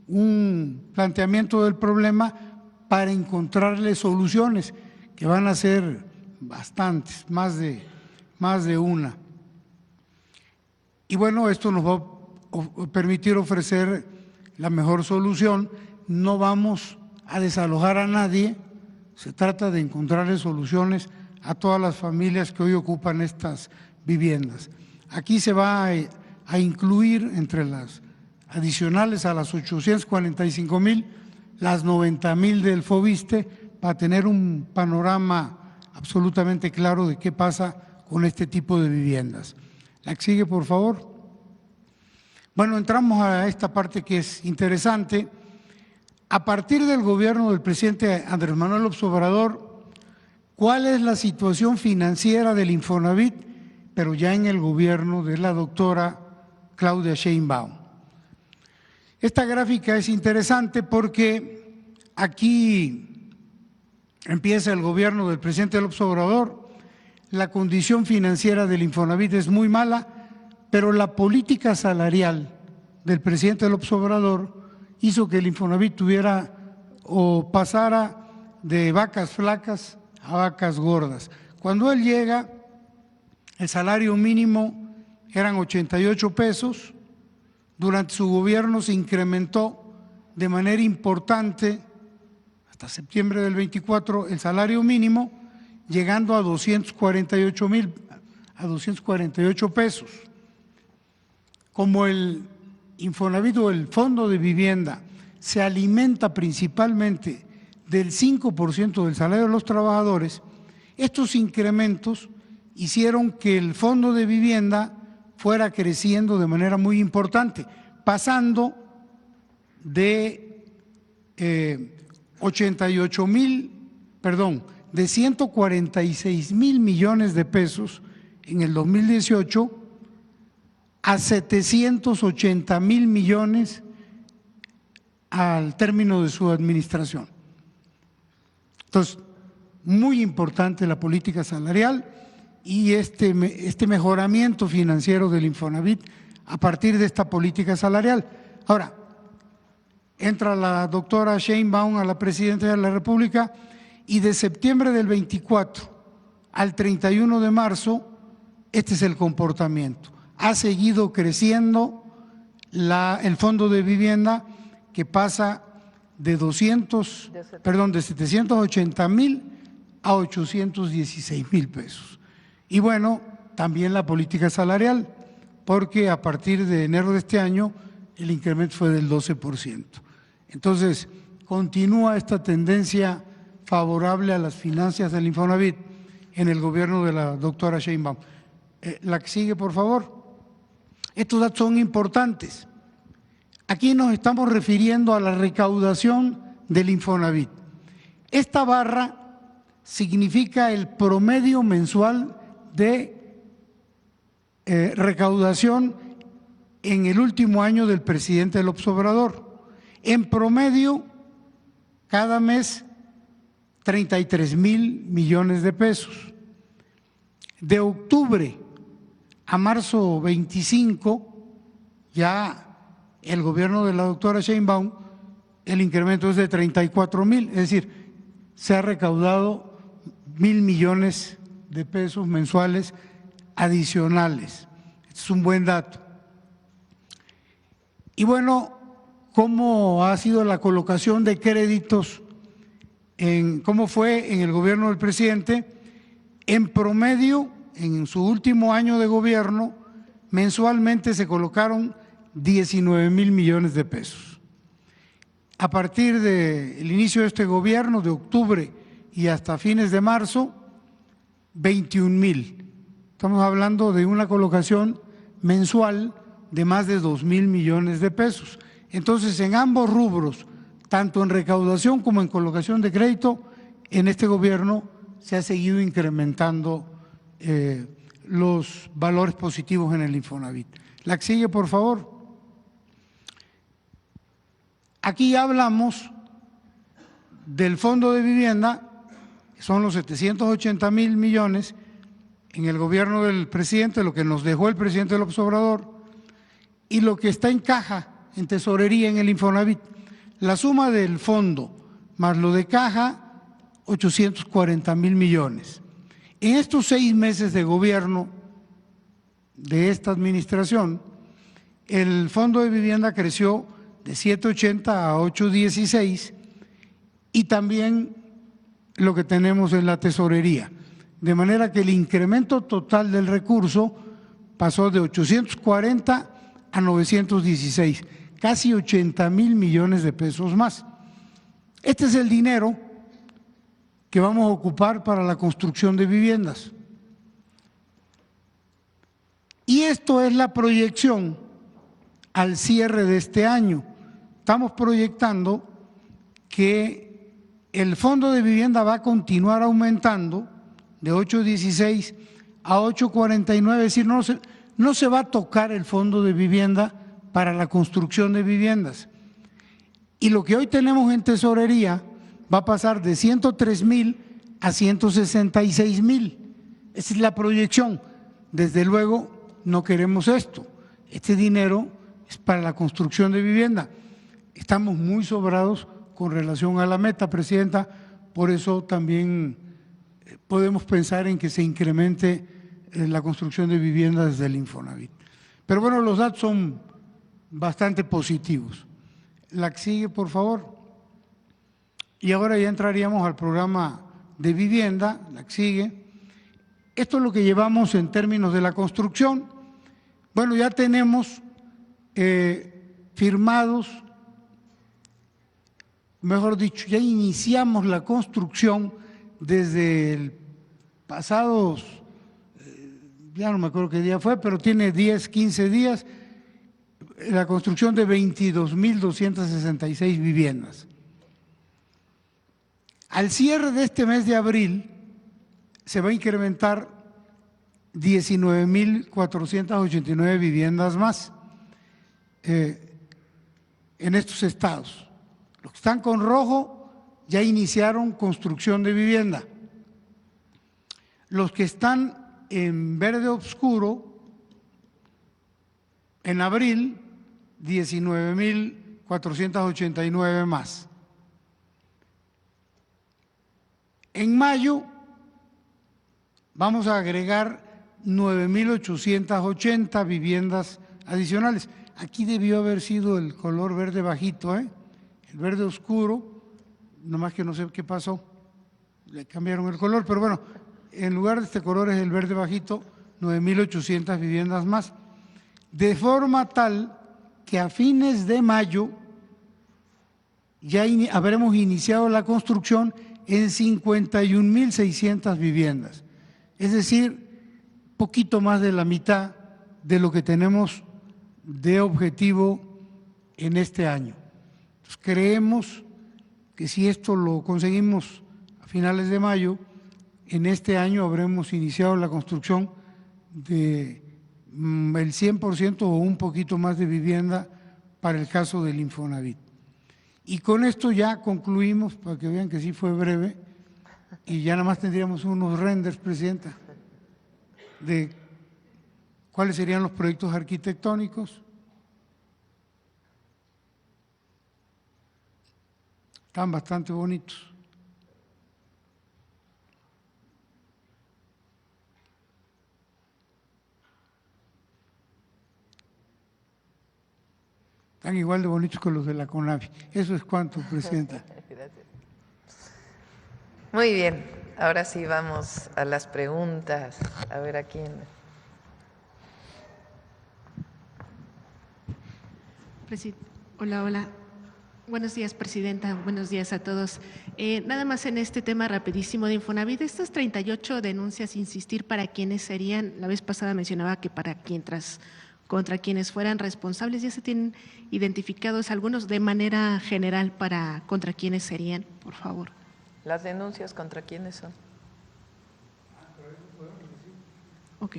un planteamiento del problema para encontrarle soluciones que van a ser bastantes, más de una. Y bueno, esto nos va a permitir ofrecer la mejor solución. No vamos a desalojar a nadie, se trata de encontrarle soluciones a todas las familias que hoy ocupan estas viviendas. Aquí se va a incluir entre las adicionales a las 845,000, las 90,000 del Foviste, para tener un panorama absolutamente claro de qué pasa con este tipo de viviendas. La que sigue, por favor. Bueno, entramos a esta parte que es interesante. A partir del gobierno del presidente Andrés Manuel López Obrador, ¿cuál es la situación financiera del Infonavit, pero ya en el gobierno de la doctora Claudia Sheinbaum? Esta gráfica es interesante porque aquí empieza el gobierno del presidente López Obrador, la condición financiera del Infonavit es muy mala, pero la política salarial del presidente López Obrador hizo que el Infonavit tuviera o pasara de vacas flacas a vacas gordas. Cuando él llega, el salario mínimo eran 88 pesos, durante su gobierno se incrementó de manera importante, hasta septiembre del 24, el salario mínimo, llegando a 248 pesos. Como el Infonavit o el Fondo de Vivienda se alimenta principalmente del 5% del salario de los trabajadores, estos incrementos hicieron que el Fondo de Vivienda fuera creciendo de manera muy importante, pasando de 88,000 de 146,000 millones de pesos en el 2018 a 780,000 millones al término de su administración. Entonces, muy importante la política salarial y este mejoramiento financiero del Infonavit a partir de esta política salarial. Ahora, entra la doctora Sheinbaum a la presidencia de la República y de septiembre del 24 al 31 de marzo, este es el comportamiento. Ha seguido creciendo el fondo de vivienda, que pasa de 780,000 a 816,000 pesos. Y bueno, también la política salarial, porque a partir de enero de este año el incremento fue del 12%. Entonces, continúa esta tendencia favorable a las finanzas del Infonavit en el gobierno de la doctora Sheinbaum. La que sigue, por favor. Estos datos son importantes. Aquí nos estamos refiriendo a la recaudación del Infonavit. Esta barra significa el promedio mensual de recaudación en el último año del presidente López Obrador. En promedio, cada mes, 33,000 millones de pesos. De octubre a marzo 25, ya el gobierno de la doctora Sheinbaum, el incremento es de 34,000, es decir, se ha recaudado 1,000 millones de pesos mensuales adicionales. Este es un buen dato. Y bueno, ¿cómo ha sido la colocación de créditos? ¿Cómo fue en el gobierno del presidente? En promedio, en su último año de gobierno, mensualmente se colocaron 19,000 millones de pesos. A partir del inicio de este gobierno, de octubre y hasta fines de marzo, 21,000. Estamos hablando de una colocación mensual de más de 2,000 millones de pesos. Entonces, en ambos rubros, tanto en recaudación como en colocación de crédito, en este gobierno se ha seguido incrementando los valores positivos en el Infonavit. La que sigue, por favor. Aquí hablamos del fondo de vivienda, que son los 780,000 millones en el gobierno del presidente, lo que nos dejó el presidente López Obrador, y lo que está en caja, en tesorería en el Infonavit. La suma del fondo más lo de caja, 840,000 millones. En estos 6 meses de gobierno de esta administración, el fondo de vivienda creció de 780 a 816 y también lo que tenemos en la tesorería. De manera que el incremento total del recurso pasó de 840 a 916, casi 80,000 millones de pesos más. Este es el dinero que vamos a ocupar para la construcción de viviendas. Y esto es la proyección al cierre de este año. Estamos proyectando que el fondo de vivienda va a continuar aumentando de 816 a 849, es decir, no se va a tocar el fondo de vivienda para la construcción de viviendas. Y lo que hoy tenemos en tesorería va a pasar de 103,000 a 166,000. Esa es la proyección. Desde luego no queremos esto. Este dinero es para la construcción de vivienda. Estamos muy sobrados con relación a la meta, Presidenta, por eso también podemos pensar en que se incremente la construcción de viviendas desde el Infonavit. Pero bueno, los datos son bastante positivos. La que sigue, por favor. Y ahora ya entraríamos al programa de vivienda, la que sigue. Esto es lo que llevamos en términos de la construcción. Bueno, ya tenemos firmados, mejor dicho, ya iniciamos la construcción desde el pasado, ya no me acuerdo qué día fue, pero tiene 10, 15 días, la construcción de 22,266 viviendas. Al cierre de este mes de abril se va a incrementar 19.489 viviendas más en estos estados. Los que están con rojo ya iniciaron construcción de vivienda. Los que están en verde oscuro, en abril, 19.489 más. En mayo vamos a agregar 9.880 viviendas adicionales. Aquí debió haber sido el color verde bajito, el verde oscuro, nomás que no sé qué pasó, le cambiaron el color, pero bueno, en lugar de este color es el verde bajito, 9.800 viviendas más, de forma tal que a fines de mayo ya habremos iniciado la construcción en 51.600 viviendas, es decir, poquito más de la mitad de lo que tenemos de objetivo en este año. Entonces, creemos que si esto lo conseguimos a finales de mayo, en este año habremos iniciado la construcción de el 100% o un poquito más de vivienda para el caso del Infonavit. Y con esto ya concluimos, para que vean que sí fue breve, y ya nada más tendríamos unos renders, Presidenta, de cuáles serían los proyectos arquitectónicos. Están bastante bonitos. Están igual de bonitos que los de la CONAVI. Eso es cuanto, Presidenta. Gracias. Muy bien, ahora sí vamos a las preguntas. A ver a quién. Hola, hola. Buenos días, Presidenta. Buenos días a todos. Nada más en este tema rapidísimo de Infonavit, estas 38 denuncias, insistir, ¿para quiénes serían? La vez pasada mencionaba que contra quienes fueran responsables, ya se tienen identificados algunos de manera general contra quienes serían, por favor. ¿Las denuncias contra quiénes son? Ok.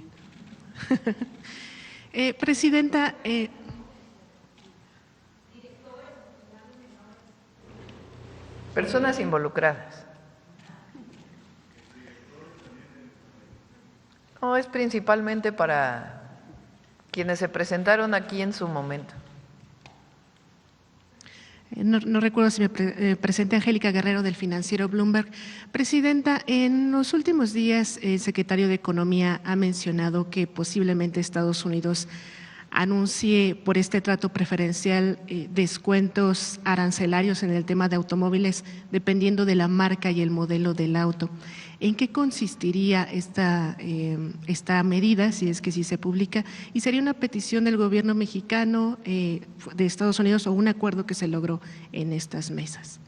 Presidenta, personas involucradas. No, es principalmente para quienes se presentaron aquí en su momento. No recuerdo si me presenté Angélica Guerrero del financiero Bloomberg. Presidenta, en los últimos días el secretario de Economía ha mencionado que posiblemente Estados Unidos anuncie por este trato preferencial descuentos arancelarios en el tema de automóviles dependiendo de la marca y el modelo del auto. ¿En qué consistiría esta medida, si es que sí se publica? ¿Y sería una petición del gobierno mexicano de Estados Unidos o un acuerdo que se logró en estas mesas?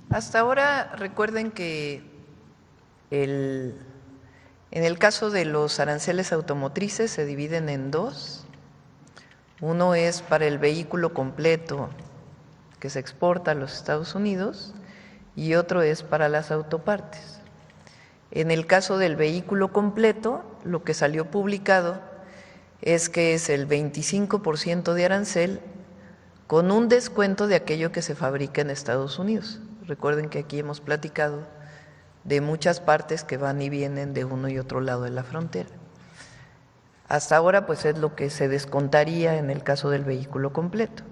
Hasta ahora recuerden que en el caso de los aranceles automotrices se dividen en dos. Uno es para el vehículo completo que se exporta a los Estados Unidos y otro es para las autopartes. En el caso del vehículo completo, lo que salió publicado es que es el 25% de arancel con un descuento de aquello que se fabrica en Estados Unidos. Recuerden que aquí hemos platicado de muchas partes que van y vienen de uno y otro lado de la frontera. Hasta ahora, pues es lo que se descontaría en el caso del vehículo completo.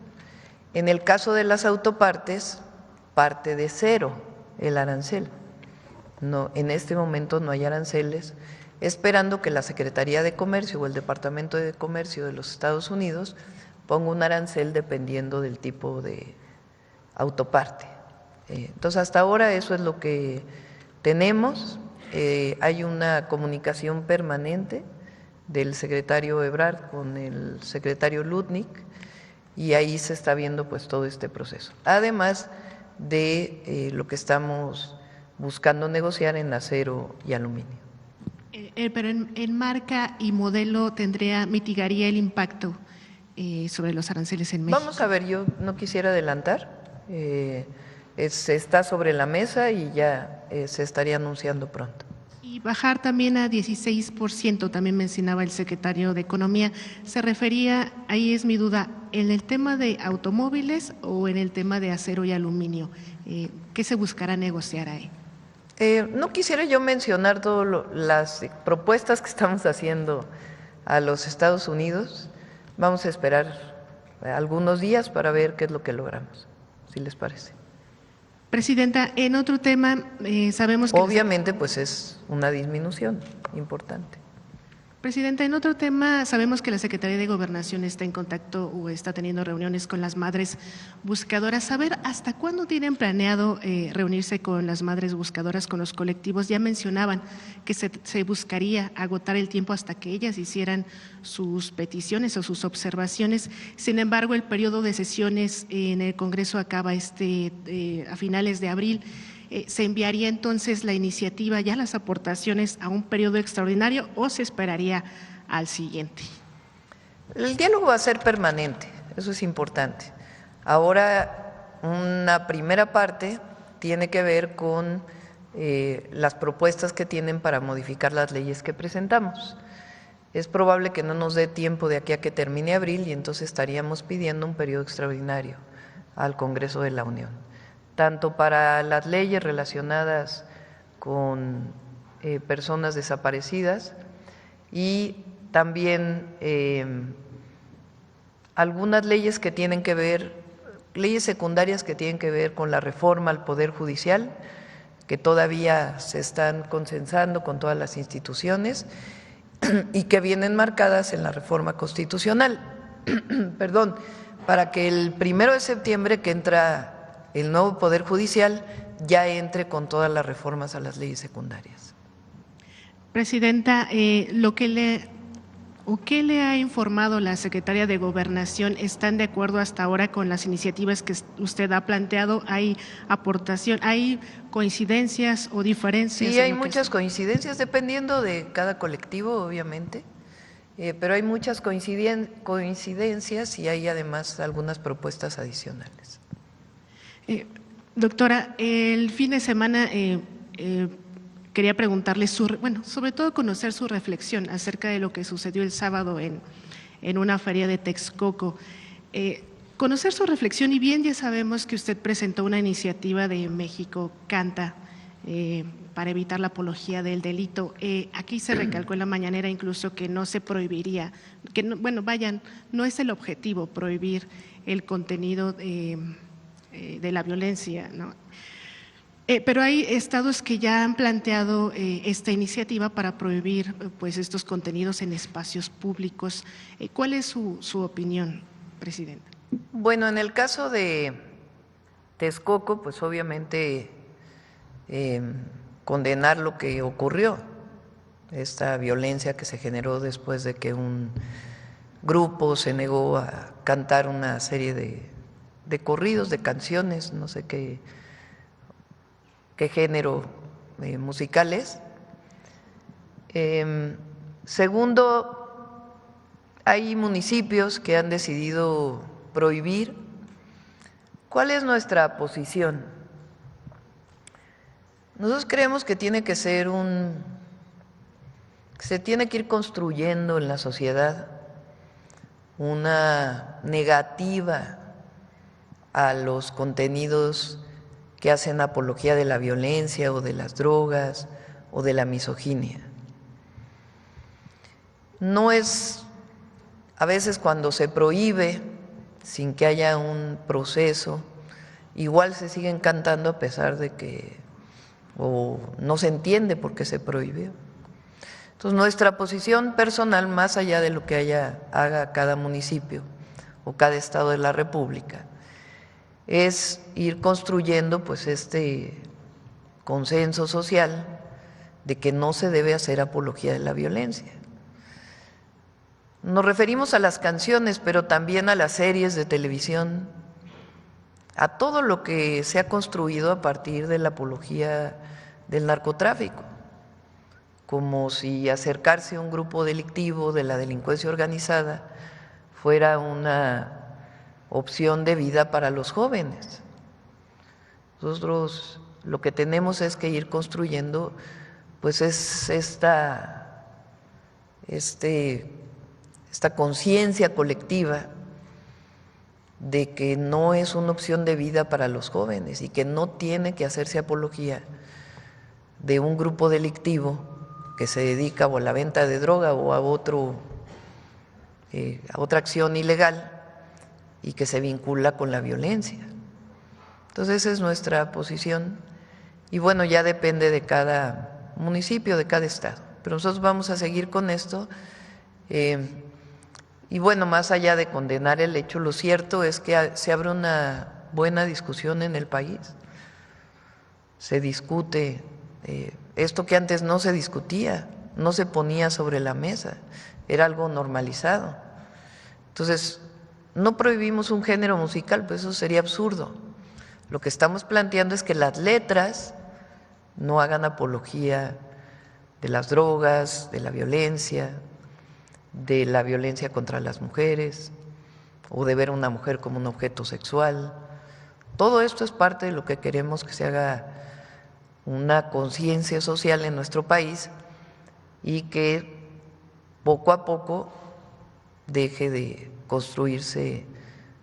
En el caso de las autopartes, parte de cero el arancel. No, en este momento no hay aranceles, esperando que la Secretaría de Comercio o el Departamento de Comercio de los Estados Unidos ponga un arancel dependiendo del tipo de autoparte. Entonces, hasta ahora eso es lo que tenemos. Hay una comunicación permanente del secretario Ebrard con el secretario Lutnick y ahí se está viendo pues todo este proceso. Además de lo que estamos buscando negociar en acero y aluminio. Pero en marca y modelo mitigaría el impacto sobre los aranceles en México. Vamos a ver, yo no quisiera adelantar. está sobre la mesa y ya se estaría anunciando pronto. Y bajar también a 16%, también mencionaba el secretario de Economía. ¿Se refería, ahí es mi duda, en el tema de automóviles o en el tema de acero y aluminio? ¿Qué se buscará negociar ahí? No quisiera yo mencionar todas las propuestas que estamos haciendo a los Estados Unidos. Vamos a esperar algunos días para ver qué es lo que logramos, si les parece. Presidenta, en otro tema, sabemos que… Obviamente, pues es una disminución importante. Presidenta, en otro tema, sabemos que la Secretaría de Gobernación está en contacto o está teniendo reuniones con las madres buscadoras. Saber hasta cuándo tienen planeado reunirse con las madres buscadoras, con los colectivos. Ya mencionaban que se buscaría agotar el tiempo hasta que ellas hicieran sus peticiones o sus observaciones. Sin embargo, el periodo de sesiones en el Congreso acaba a finales de abril. ¿Se enviaría entonces la iniciativa, ya las aportaciones, a un periodo extraordinario o se esperaría al siguiente? El diálogo va a ser permanente, eso es importante. Ahora, una primera parte tiene que ver con las propuestas que tienen para modificar las leyes que presentamos. Es probable que no nos dé tiempo de aquí a que termine abril y entonces estaríamos pidiendo un periodo extraordinario al Congreso de la Unión, tanto para las leyes relacionadas con personas desaparecidas y también algunas leyes que tienen que ver, leyes secundarias que tienen que ver con la reforma al Poder Judicial, que todavía se están consensando con todas las instituciones y que vienen marcadas en la reforma constitucional. Perdón, para que el 1 de septiembre que entra el nuevo Poder Judicial ya entre con todas las reformas a las leyes secundarias. Presidenta, ¿qué le ha informado la Secretaría de Gobernación? ¿Están de acuerdo hasta ahora con las iniciativas que usted ha planteado? ¿Hay aportación, hay coincidencias o diferencias? Sí, hay muchas coincidencias, dependiendo de cada colectivo, obviamente, pero hay muchas coincidencias y hay además algunas propuestas adicionales. Doctora, el fin de semana quería preguntarle, sobre todo conocer su reflexión acerca de lo que sucedió el sábado en una feria de Texcoco. Conocer su reflexión, y bien ya sabemos que usted presentó una iniciativa de México Canta para evitar la apología del delito. Aquí se recalcó en la mañanera incluso que no se prohibiría, que no es el objetivo prohibir el contenido de la violencia, ¿no? Pero hay estados que ya han planteado esta iniciativa para prohibir pues estos contenidos en espacios públicos. ¿Cuál es su opinión, Presidenta? Bueno, en el caso de Texcoco, pues obviamente condenar lo que ocurrió, esta violencia que se generó después de que un grupo se negó a cantar una serie de corridos, de canciones, no sé qué género musicales. Segundo, hay municipios que han decidido prohibir. ¿Cuál es nuestra posición? Nosotros creemos que tiene que ser se tiene que ir construyendo en la sociedad una negativa a los contenidos que hacen apología de la violencia o de las drogas o de la misoginia. No es, a veces cuando se prohíbe sin que haya un proceso, igual se siguen cantando a pesar de que o no se entiende por qué se prohibió. Entonces, nuestra posición personal, más allá de lo que haga cada municipio o cada estado de la República, es ir construyendo pues este consenso social de que no se debe hacer apología de la violencia. Nos referimos a las canciones, pero también a las series de televisión, a todo lo que se ha construido a partir de la apología del narcotráfico, como si acercarse a un grupo delictivo de la delincuencia organizada fuera una opción de vida para los jóvenes. Nosotros lo que tenemos es que ir construyendo, pues es esta conciencia colectiva de que no es una opción de vida para los jóvenes y que no tiene que hacerse apología de un grupo delictivo que se dedica o a la venta de droga o a otra acción ilegal y que se vincula con la violencia. Entonces esa es nuestra posición y bueno, ya depende de cada municipio, de cada estado, pero nosotros vamos a seguir con esto y bueno, más allá de condenar el hecho, lo cierto es que se abre una buena discusión en el país, se discute esto que antes no se discutía, no se ponía sobre la mesa, era algo normalizado. Entonces, no prohibimos un género musical, pues eso sería absurdo. Lo que estamos planteando es que las letras no hagan apología de las drogas, de la violencia contra las mujeres o de ver a una mujer como un objeto sexual. Todo esto es parte de lo que queremos que se haga una conciencia social en nuestro país y que poco a poco deje de construirse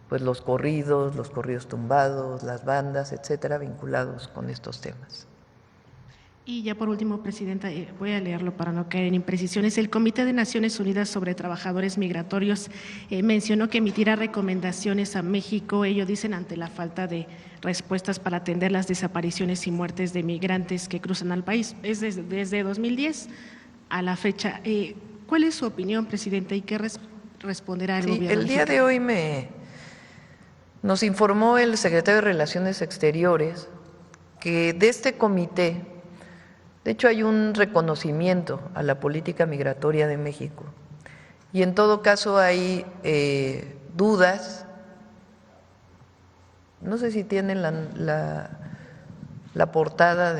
pues los corridos tumbados, las bandas, etcétera, vinculados con estos temas. Y ya por último, Presidenta, voy a leerlo para no caer en imprecisiones. El Comité de Naciones Unidas sobre Trabajadores Migratorios mencionó que emitirá recomendaciones a México, ellos dicen, ante la falta de respuestas para atender las desapariciones y muertes de migrantes que cruzan al país. Es desde 2010 a la fecha. ¿Cuál es su opinión, Presidenta, y qué responderá el gobierno? El día de hoy nos informó el secretario de Relaciones Exteriores que de este comité, de hecho hay un reconocimiento a la política migratoria de México y en todo caso hay dudas, no sé si tienen la portada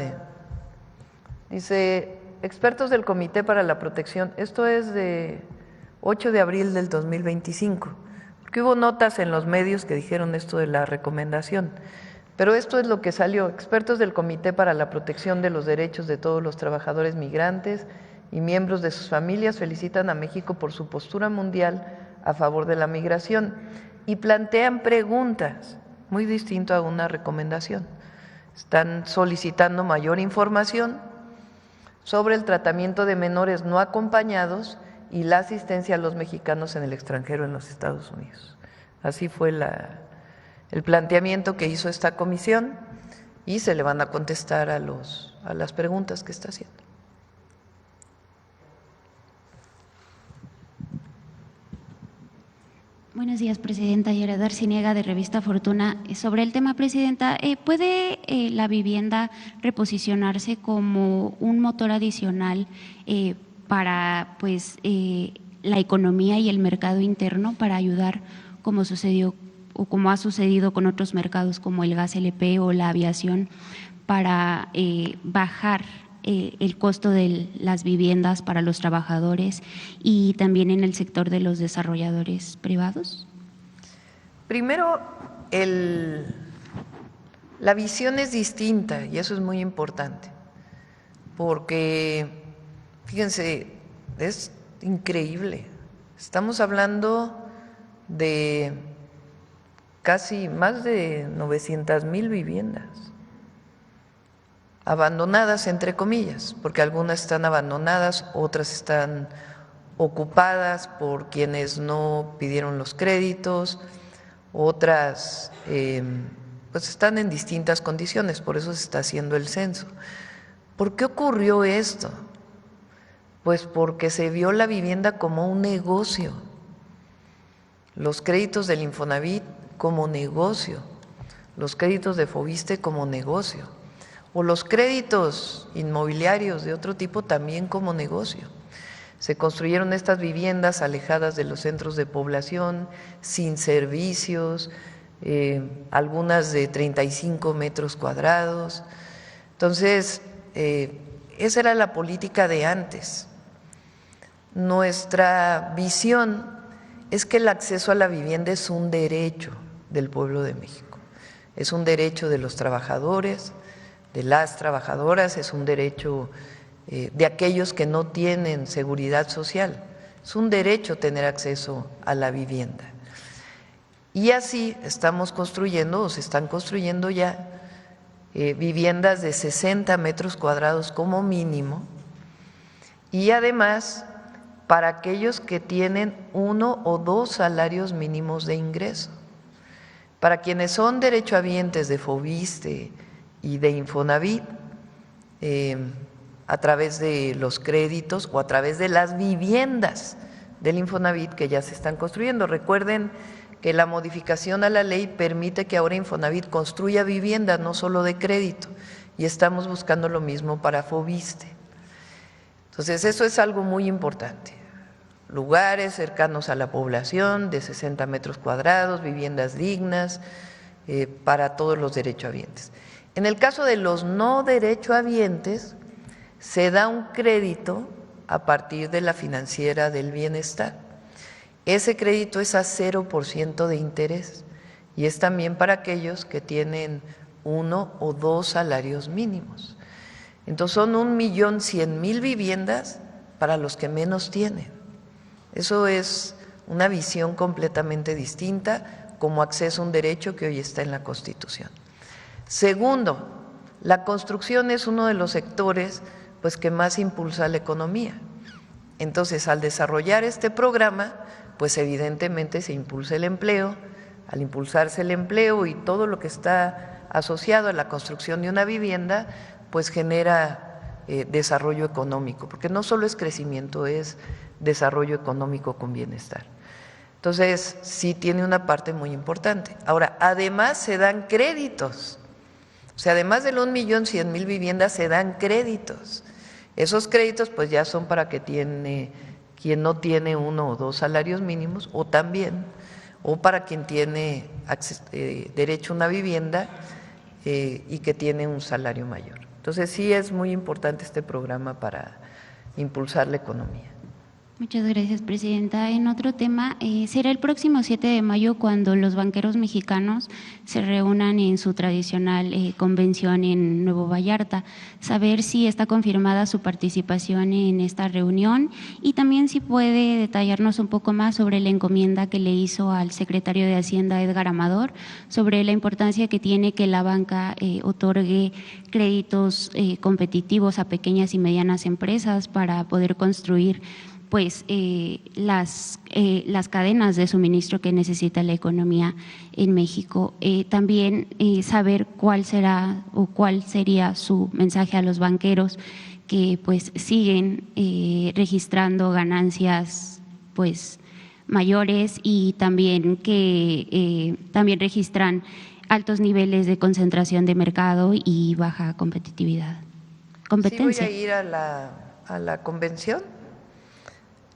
dice expertos del Comité para la Protección, esto es de 8 de abril del 2025, porque hubo notas en los medios que dijeron esto de la recomendación, pero esto es lo que salió. Expertos del Comité para la Protección de los Derechos de todos los trabajadores migrantes y miembros de sus familias felicitan a México por su postura mundial a favor de la migración y plantean preguntas, muy distinto a una recomendación. Están solicitando mayor información sobre el tratamiento de menores no acompañados y la asistencia a los mexicanos en el extranjero en los Estados Unidos. Así fue el planteamiento que hizo esta comisión y se le van a contestar a las preguntas que está haciendo. Buenos días, Presidenta. Yara Arciniega, de Revista Fortuna. Sobre el tema, Presidenta, ¿puede la vivienda reposicionarse como un motor adicional para la economía y el mercado interno para ayudar, como sucedió o como ha sucedido con otros mercados como el gas LP o la aviación, para bajar el costo de las viviendas para los trabajadores y también en el sector de los desarrolladores privados? Primero, la visión es distinta y eso es muy importante, porque fíjense, es increíble, estamos hablando de casi más de 900,000 viviendas abandonadas, entre comillas, porque algunas están abandonadas, otras están ocupadas por quienes no pidieron los créditos, otras pues están en distintas condiciones, por eso se está haciendo el censo. ¿Por qué ocurrió esto? Pues porque se vio la vivienda como un negocio, los créditos del Infonavit como negocio, los créditos de Foviste como negocio, o los créditos inmobiliarios de otro tipo también como negocio. Se construyeron estas viviendas alejadas de los centros de población, sin servicios, algunas de 35 metros cuadrados. Entonces, esa era la política de antes. Nuestra visión es que el acceso a la vivienda es un derecho del pueblo de México. es un derecho de los trabajadores, de las trabajadoras, es un derecho de aquellos que no tienen seguridad social. Es un derecho tener acceso a la vivienda. Y así estamos construyendo, o se están construyendo ya, viviendas de 60 metros cuadrados como mínimo, y además para aquellos que tienen 1 o 2 salarios mínimos de ingreso. Para quienes son derechohabientes de FOBISTE y de Infonavit, a través de los créditos o a través de las viviendas del Infonavit que ya se están construyendo. Recuerden que la modificación a la ley permite que ahora Infonavit construya viviendas, no solo de crédito, y estamos buscando lo mismo para FOBISTE. Entonces, eso es algo muy importante. Lugares cercanos a la población, de 60 metros cuadrados, viviendas dignas para todos los derechohabientes. En el caso de los no derechohabientes, se da un crédito a partir de la financiera del bienestar. Ese crédito es a 0% de interés y es también para aquellos que tienen 1 o 2 salarios mínimos. Entonces son 1.100.000 viviendas para los que menos tienen. Eso es una visión completamente distinta como acceso a un derecho que hoy está en la Constitución. Segundo, la construcción es uno de los sectores pues, que más impulsa la economía. Entonces, al desarrollar este programa, pues evidentemente se impulsa el empleo. Al impulsarse el empleo y todo lo que está asociado a la construcción de una vivienda, pues genera desarrollo económico, porque no solo es crecimiento, es desarrollo económico con bienestar. Entonces, sí tiene una parte muy importante. Ahora, además se dan créditos, o sea, además del 1.100.000 viviendas se dan créditos. Esos créditos pues ya son para quien no tiene 1 o 2 salarios mínimos, o también, o para quien tiene derecho a una vivienda y que tiene un salario mayor. Entonces, sí es muy importante este programa para impulsar la economía. Muchas gracias, presidenta. En otro tema, será el próximo 7 de mayo cuando los banqueros mexicanos se reúnan en su tradicional convención en Nuevo Vallarta. Saber si está confirmada su participación en esta reunión y también si puede detallarnos un poco más sobre la encomienda que le hizo al secretario de Hacienda, Edgar Amador, sobre la importancia que tiene que la banca otorgue créditos competitivos a pequeñas y medianas empresas para poder construir pues las cadenas de suministro que necesita la economía en México. También saber cuál será o cuál sería su mensaje a los banqueros que pues siguen registrando ganancias pues mayores y también que también registran altos niveles de concentración de mercado y baja competencia. Sí, voy a ir a la convención.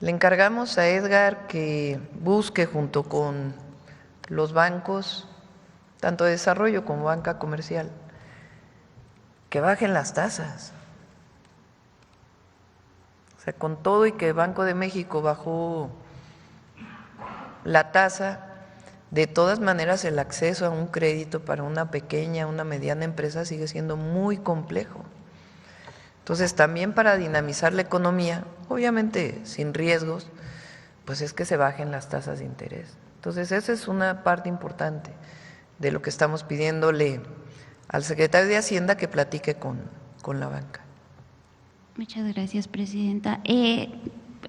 Le encargamos a Edgar que busque junto con los bancos, tanto de desarrollo como banca comercial, que bajen las tasas. O sea, con todo y que Banco de México bajó la tasa, de todas maneras el acceso a un crédito para una pequeña, una mediana empresa sigue siendo muy complejo. Entonces, también para dinamizar la economía, obviamente sin riesgos, pues es que se bajen las tasas de interés. Entonces, esa es una parte importante de lo que estamos pidiéndole al secretario de Hacienda que platique con la banca. Muchas gracias, presidenta.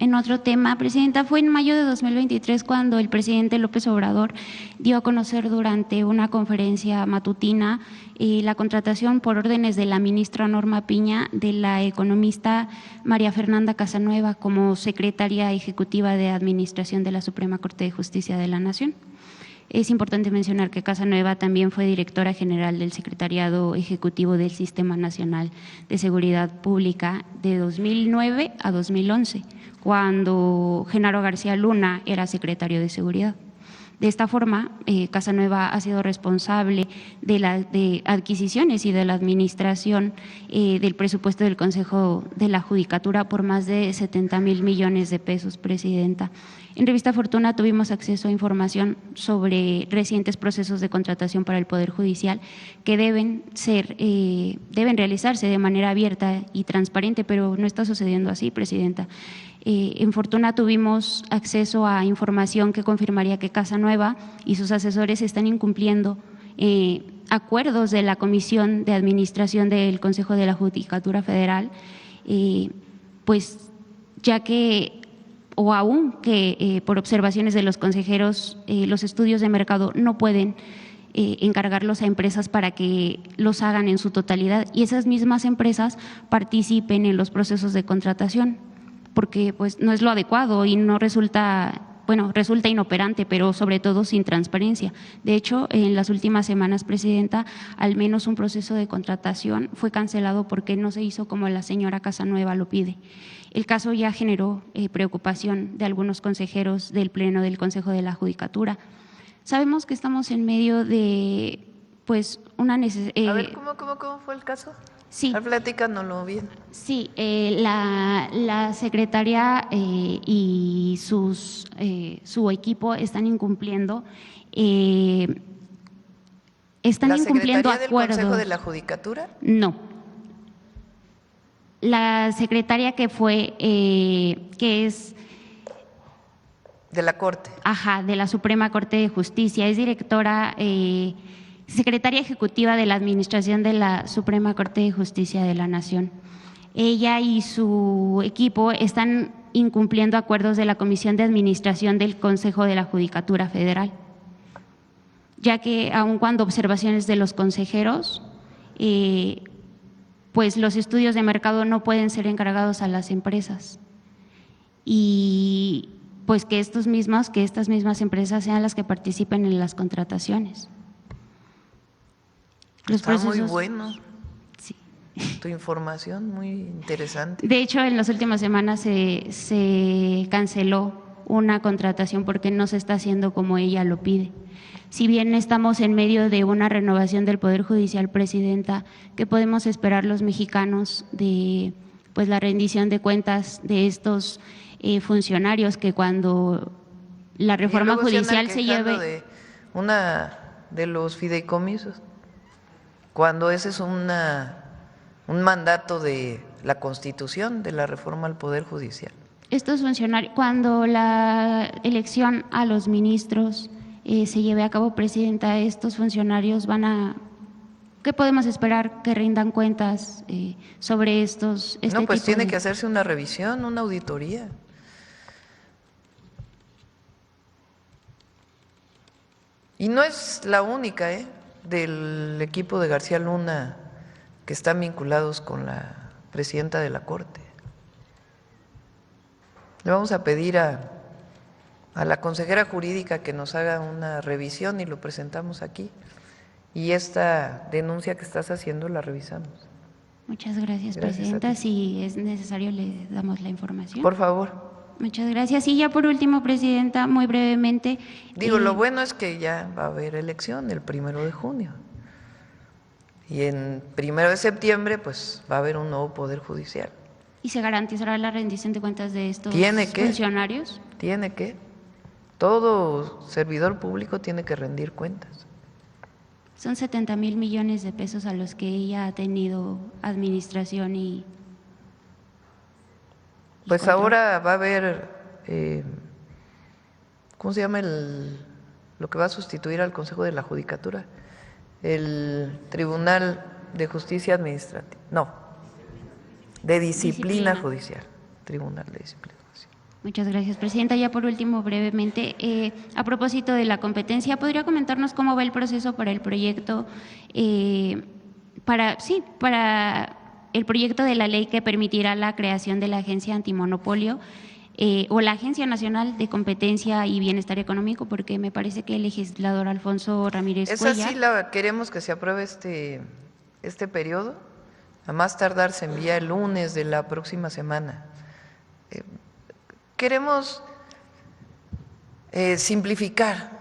En otro tema, presidenta, fue en mayo de 2023 cuando el presidente López Obrador dio a conocer durante una conferencia matutina la contratación por órdenes de la ministra Norma Piña de la economista María Fernanda Casanueva como secretaria ejecutiva de Administración de la Suprema Corte de Justicia de la Nación. Es importante mencionar que Casanueva también fue directora general del Secretariado Ejecutivo del Sistema Nacional de Seguridad Pública de 2009 a 2011, cuando Genaro García Luna era secretario de Seguridad. De esta forma, Casanueva ha sido responsable de adquisiciones y de la administración del presupuesto del Consejo de la Judicatura por más de 70,000 millones de pesos, Presidenta. En Revista Fortuna tuvimos acceso a información sobre recientes procesos de contratación para el Poder Judicial que deben realizarse de manera abierta y transparente, pero no está sucediendo así, Presidenta. En Fortuna tuvimos acceso a información que confirmaría que Casanueva y sus asesores están incumpliendo acuerdos de la Comisión de Administración del Consejo de la Judicatura Federal, pues ya que o aún que por observaciones de los consejeros, los estudios de mercado no pueden encargarlos a empresas para que los hagan en su totalidad y esas mismas empresas participen en los procesos de contratación, porque pues no es lo adecuado y no resulta inoperante, pero sobre todo sin transparencia. De hecho, en las últimas semanas, Presidenta, al menos un proceso de contratación fue cancelado porque no se hizo como la señora Casanueva lo pide. El caso ya generó preocupación de algunos consejeros del Pleno del Consejo de la Judicatura. Sabemos que estamos en medio de pues una necesidad. A ver, ¿cómo fue el caso? Sí. Platícanoslo bien. Sí, la secretaria y su equipo están incumpliendo. ¿La secretaría del acuerdos. Consejo de la Judicatura? No. La secretaria que es de la Corte. Ajá, de la Suprema Corte de Justicia, es directora, secretaria ejecutiva de la Administración de la Suprema Corte de Justicia de la Nación. Ella y su equipo están incumpliendo acuerdos de la Comisión de Administración del Consejo de la Judicatura Federal, ya que aun cuando observaciones de los consejeros, pues los estudios de mercado no pueden ser encargados a las empresas y pues que estas mismas empresas sean las que participen en las contrataciones. Está muy bueno. Sí. Tu información muy interesante. De hecho, en las últimas semanas se canceló una contratación porque no se está haciendo como ella lo pide. Si bien estamos en medio de una renovación del Poder Judicial, Presidenta, ¿qué podemos esperar los mexicanos de pues la rendición de cuentas de estos funcionarios que cuando la reforma judicial se lleve de los fideicomisos, cuando ese es un mandato de la Constitución, de la reforma al Poder Judicial? Estos funcionarios, cuando la elección a los ministros se lleve a cabo, Presidenta, estos funcionarios ¿qué podemos esperar? Que rindan cuentas sobre estos. No, pues tiene que hacerse una revisión, una auditoría. Y no es la única, del equipo de García Luna que están vinculados con la presidenta de la Corte. Le vamos a pedir a la consejera jurídica que nos haga una revisión y lo presentamos aquí. Y esta denuncia que estás haciendo la revisamos. Muchas gracias, Presidenta. Si es necesario, le damos la información. Por favor. Muchas gracias. Y ya por último, Presidenta, muy brevemente. Lo bueno es que ya va a haber elección el 1 de junio. Y en 1 de septiembre, pues va a haber un nuevo Poder Judicial. ¿Y se garantizará la rendición de cuentas de estos funcionarios? Tiene que. Todo servidor público tiene que rendir cuentas. Son 70,000 millones de pesos a los que ella ha tenido administración y pues control. Ahora va a haber, ¿cómo se llama lo que va a sustituir al Consejo de la Judicatura? El Tribunal de Justicia Administrativa, de Disciplina Judicial, Tribunal de Disciplina Judicial. Muchas gracias, Presidenta. Ya por último, brevemente, a propósito de la competencia, ¿podría comentarnos cómo va el proceso para el proyecto, para el proyecto de la ley que permitirá la creación de la Agencia Antimonopolio o la Agencia Nacional de Competencia y Bienestar Económico? Porque me parece que el legislador Alfonso Ramírez Esa sí la queremos que se apruebe este periodo. A más tardar se envía el lunes de la próxima semana. Queremos simplificar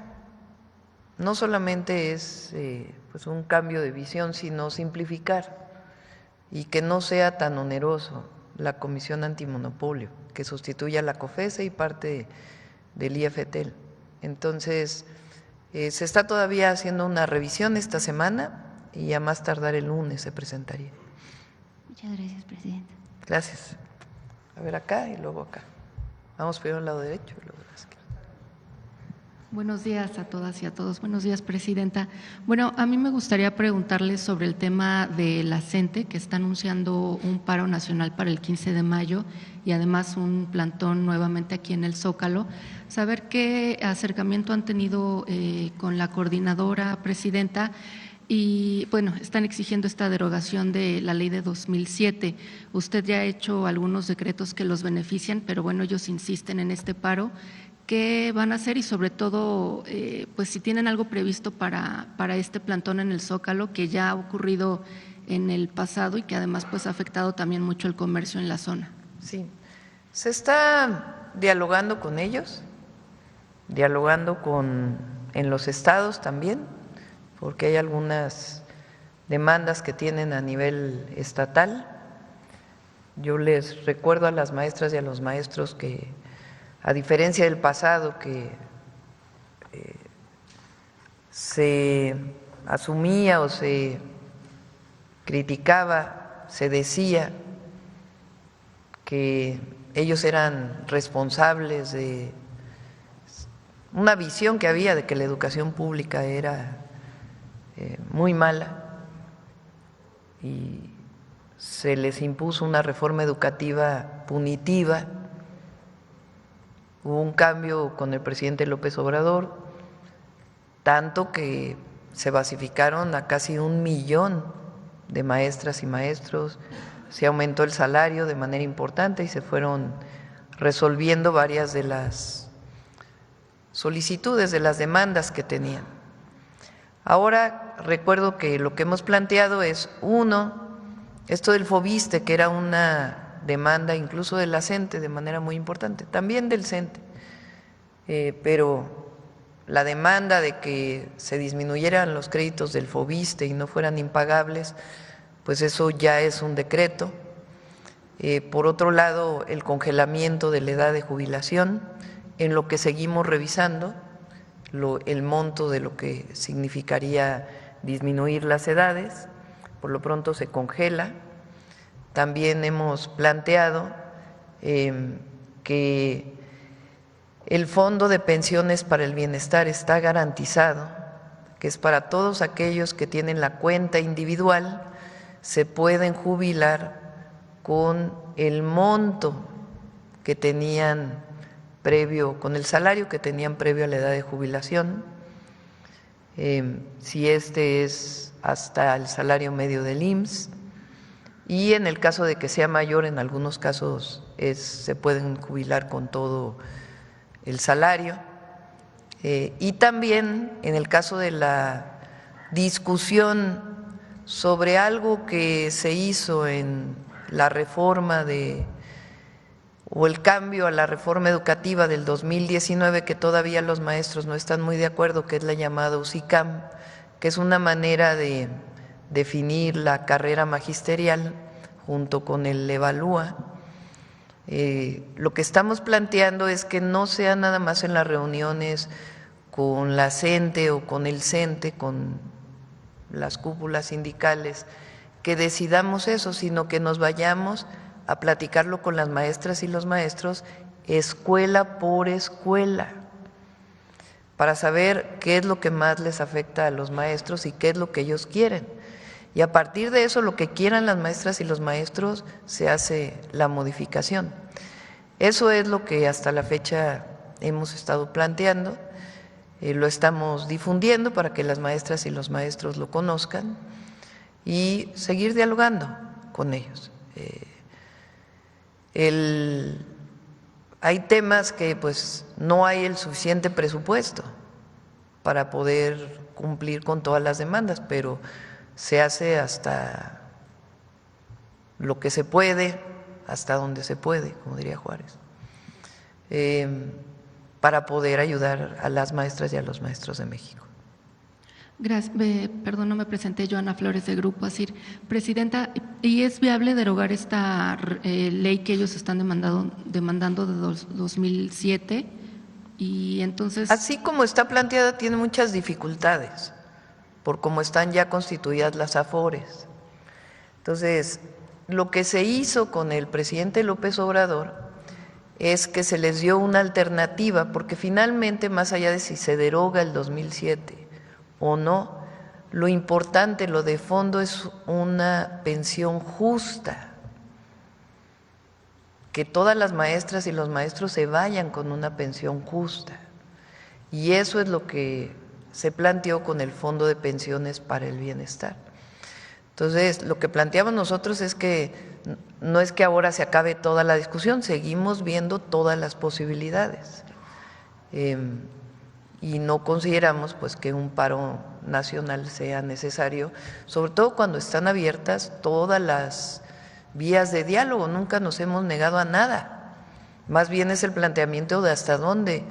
no solamente es pues un cambio de visión, sino simplificar y que no sea tan oneroso la Comisión Antimonopolio, que sustituya a la COFESE y parte del IFETEL. Entonces, se está todavía haciendo una revisión esta semana y a más tardar el lunes se presentaría. Muchas gracias, presidenta. Gracias. A ver acá y luego acá. Vamos primero al lado derecho y luego a la izquierda. Buenos días a todas y a todos. Buenos días, presidenta. Bueno, a mí me gustaría preguntarles sobre el tema de la CENTE, que está anunciando un paro nacional para el 15 de mayo y además un plantón nuevamente aquí en el Zócalo. Saber qué acercamiento han tenido con la coordinadora, presidenta, y bueno, están exigiendo esta derogación de la ley de 2007. Usted ya ha hecho algunos decretos que los benefician, pero bueno, ellos insisten en este paro. ¿Qué van a hacer? Y sobre todo, pues si tienen algo previsto para este plantón en el Zócalo, que ya ha ocurrido en el pasado y que además pues ha afectado también mucho el comercio en la zona. Sí, se está dialogando con ellos, dialogando en los estados también, porque hay algunas demandas que tienen a nivel estatal. Yo les recuerdo a las maestras y a los maestros que, a diferencia del pasado, que se asumía o se criticaba, se decía que ellos eran responsables de una visión que había de que la educación pública era muy mala y se les impuso una reforma educativa punitiva. Hubo un cambio con el presidente López Obrador, tanto que se basificaron a casi 1 millón de maestras y maestros, se aumentó el salario de manera importante y se fueron resolviendo varias de las solicitudes, de las demandas que tenían. Ahora recuerdo que lo que hemos planteado es, esto del FOBISTE, que era una demanda incluso de la CENTE de manera muy importante, también del CENTE, pero la demanda de que se disminuyeran los créditos del FOBISTE y no fueran impagables, pues eso ya es un decreto. Por otro lado, el congelamiento de la edad de jubilación, en lo que seguimos revisando el monto de lo que significaría disminuir las edades, por lo pronto se congela. También hemos planteado que el Fondo de Pensiones para el Bienestar está garantizado, que es para todos aquellos que tienen la cuenta individual, se pueden jubilar con el monto que tenían previo, con el salario que tenían previo a la edad de jubilación, si este es hasta el salario medio del IMSS, y en el caso de que sea mayor, en algunos casos se pueden jubilar con todo el salario. Y también en el caso de la discusión sobre algo que se hizo en la reforma o el cambio a la reforma educativa del 2019, que todavía los maestros no están muy de acuerdo, que es la llamada UCICAM, que es una manera de definir la carrera magisterial junto con el EVALÚA. Lo que estamos planteando es que no sea nada más en las reuniones con la CENTE o con el CENTE, con las cúpulas sindicales, que decidamos eso, sino que nos vayamos a platicarlo con las maestras y los maestros escuela por escuela, para saber qué es lo que más les afecta a los maestros y qué es lo que ellos quieren. Y a partir de eso, lo que quieran las maestras y los maestros, se hace la modificación. Eso es lo que hasta la fecha hemos estado planteando, lo estamos difundiendo para que las maestras y los maestros lo conozcan y seguir dialogando con ellos. Hay temas que pues no hay el suficiente presupuesto para poder cumplir con todas las demandas, pero se hace hasta lo que se puede, hasta donde se puede, como diría Juárez, para poder ayudar a las maestras y a los maestros de México. Gracias. Perdón, no me presenté. Joana Flores, de Grupo ASIR. Presidenta, ¿y es viable derogar esta ley que ellos están demandando de 2007? Y entonces… Así como está planteada, tiene muchas dificultades, por cómo están ya constituidas las AFORES. Entonces, lo que se hizo con el presidente López Obrador es que se les dio una alternativa, porque finalmente, más allá de si se deroga el 2007 o no, lo importante, lo de fondo es una pensión justa, que todas las maestras y los maestros se vayan con una pensión justa. Y eso es lo que se planteó con el Fondo de Pensiones para el Bienestar. Entonces, lo que planteamos nosotros es que no es que ahora se acabe toda la discusión, seguimos viendo todas las posibilidades. Y no consideramos pues que un paro nacional sea necesario, sobre todo cuando están abiertas todas las vías de diálogo, nunca nos hemos negado a nada, más bien es el planteamiento de hasta dónde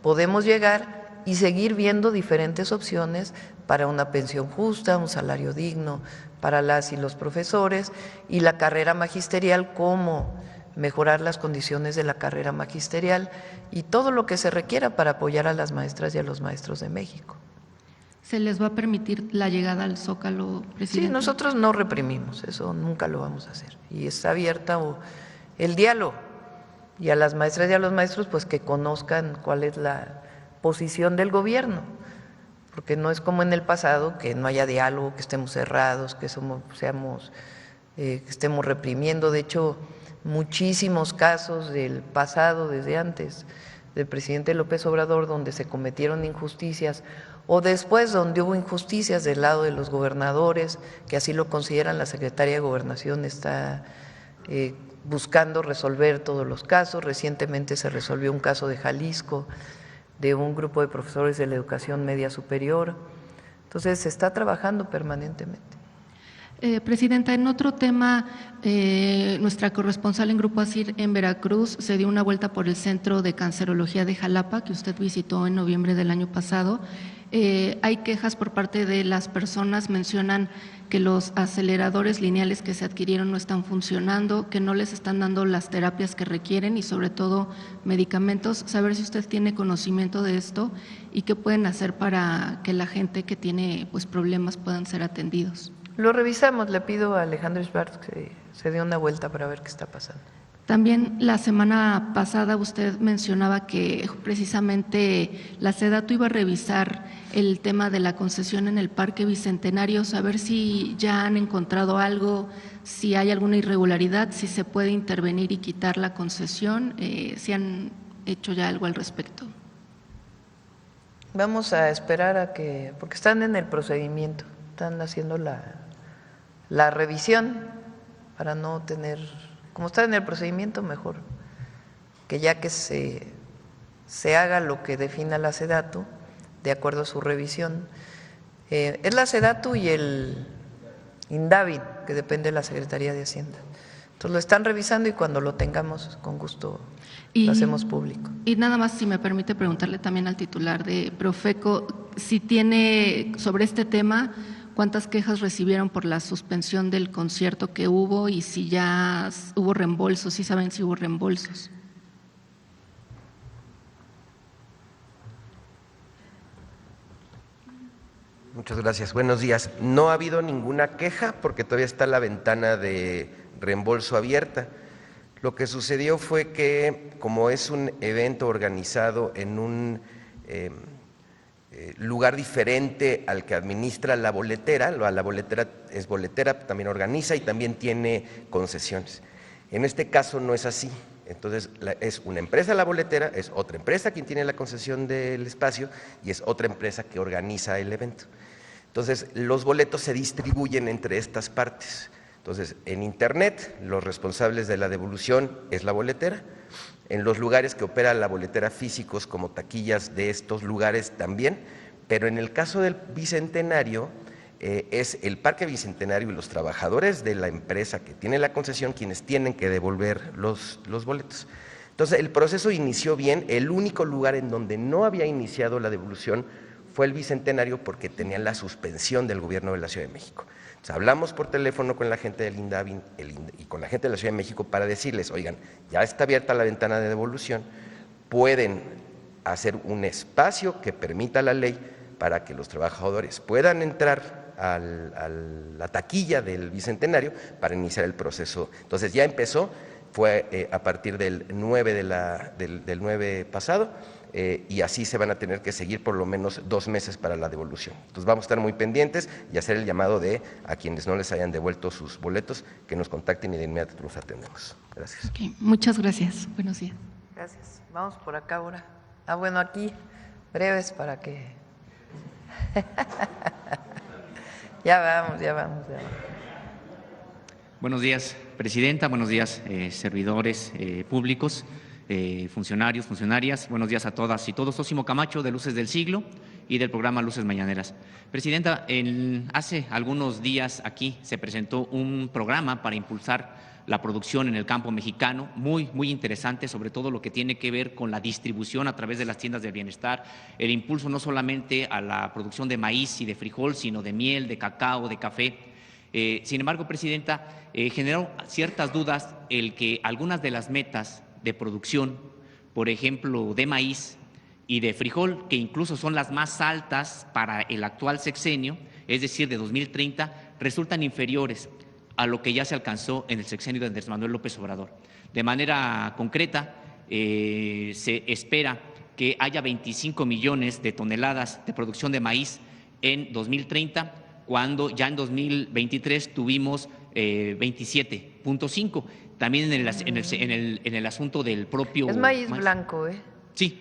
podemos llegar y seguir viendo diferentes opciones para una pensión justa, un salario digno para las y los profesores, y la carrera magisterial, cómo mejorar las condiciones de la carrera magisterial y todo lo que se requiera para apoyar a las maestras y a los maestros de México. ¿Se les va a permitir la llegada al Zócalo, presidente? Sí, nosotros no reprimimos, eso nunca lo vamos a hacer. Y está abierta el diálogo, y a las maestras y a los maestros pues que conozcan cuál es la posición del gobierno, porque no es como en el pasado, que no haya diálogo, que estemos cerrados, que estemos reprimiendo. De hecho, muchísimos casos del pasado, desde antes del presidente López Obrador, donde se cometieron injusticias, o después donde hubo injusticias del lado de los gobernadores, que así lo consideran, la Secretaría de Gobernación está buscando resolver todos los casos. Recientemente se resolvió un caso de Jalisco, de un grupo de profesores de la educación media superior. Entonces, se está trabajando permanentemente. Presidenta, en otro tema, nuestra corresponsal en Grupo ASIR en Veracruz se dio una vuelta por el Centro de Cancerología de Jalapa, que usted visitó en noviembre del año pasado. Hay quejas por parte de las personas, mencionan que los aceleradores lineales que se adquirieron no están funcionando, que no les están dando las terapias que requieren y sobre todo medicamentos. Saber si usted tiene conocimiento de esto y qué pueden hacer para que la gente que tiene pues problemas puedan ser atendidos. Lo revisamos, le pido a Alejandro Schwartz que se dé una vuelta para ver qué está pasando. También la semana pasada usted mencionaba que precisamente la SEDATU iba a revisar el tema de la concesión en el Parque Bicentenario, saber si ya han encontrado algo, si hay alguna irregularidad, si se puede intervenir y quitar la concesión, si han hecho ya algo al respecto. Vamos a esperar a que, porque están en el procedimiento, están haciendo la revisión para no tener… Como está en el procedimiento, mejor que ya que se haga lo que defina la SEDATU, de acuerdo a su revisión. Es la SEDATU y el INDAVI, que depende de la Secretaría de Hacienda. Entonces lo están revisando y cuando lo tengamos, con gusto lo hacemos público. Y nada más, si me permite preguntarle también al titular de Profeco, si tiene sobre este tema… ¿Cuántas quejas recibieron por la suspensión del concierto que hubo y si ya hubo reembolsos? ¿Sí saben si hubo reembolsos? Muchas gracias. Buenos días. No ha habido ninguna queja porque todavía está la ventana de reembolso abierta. Lo que sucedió fue que, como es un evento organizado en un lugar diferente al que administra la boletera es boletera, también organiza y también tiene concesiones. En este caso no es así, entonces es una empresa la boletera, es otra empresa quien tiene la concesión del espacio y es otra empresa que organiza el evento. Entonces los boletos se distribuyen entre estas partes. Entonces en internet los responsables de la devolución es la boletera. En los lugares que opera la boletera físicos como taquillas de estos lugares también, pero en el caso del Bicentenario es el Parque Bicentenario y los trabajadores de la empresa que tiene la concesión quienes tienen que devolver los boletos. Entonces el proceso inició bien, el único lugar en donde no había iniciado la devolución fue el Bicentenario porque tenían la suspensión del gobierno de la Ciudad de México. Entonces, hablamos por teléfono con la gente del INDAVI y con la gente de la Ciudad de México para decirles, oigan, ya está abierta la ventana de devolución, pueden hacer un espacio que permita la ley para que los trabajadores puedan entrar a la taquilla del Bicentenario para iniciar el proceso. Entonces ya empezó, fue a partir del 9 del 9 pasado, y así se van a tener que seguir por lo menos 2 meses para la devolución. Entonces vamos a estar muy pendientes y hacer el llamado a quienes no les hayan devuelto sus boletos, que nos contacten y de inmediato los atendemos. Gracias. Okay, muchas gracias. Buenos días. Gracias. Vamos por acá ahora. Bueno, aquí, breves para que… Ya vamos. Buenos días, presidenta. Buenos días, servidores públicos, funcionarios, funcionarias. Buenos días a todas y todos. Sósimo Camacho, de Luces del Siglo y del programa Luces Mañaneras. Presidenta, hace algunos días aquí se presentó un programa para impulsar la producción en el campo mexicano, muy interesante, sobre todo lo que tiene que ver con la distribución a través de las tiendas del bienestar, el impulso no solamente a la producción de maíz y de frijol, sino de miel, de cacao, de café. Sin embargo, presidenta, generó ciertas dudas el que algunas de las metas de producción, por ejemplo, de maíz y de frijol, que incluso son las más altas para el actual sexenio, es decir, de 2030, resultan inferiores a lo que ya se alcanzó en el sexenio de Andrés Manuel López Obrador. De manera concreta, se espera que haya 25 millones de toneladas de producción de maíz en 2030, cuando ya en 2023 tuvimos 27.5. También en el asunto del propio… Es maíz blanco, ¿eh? Sí,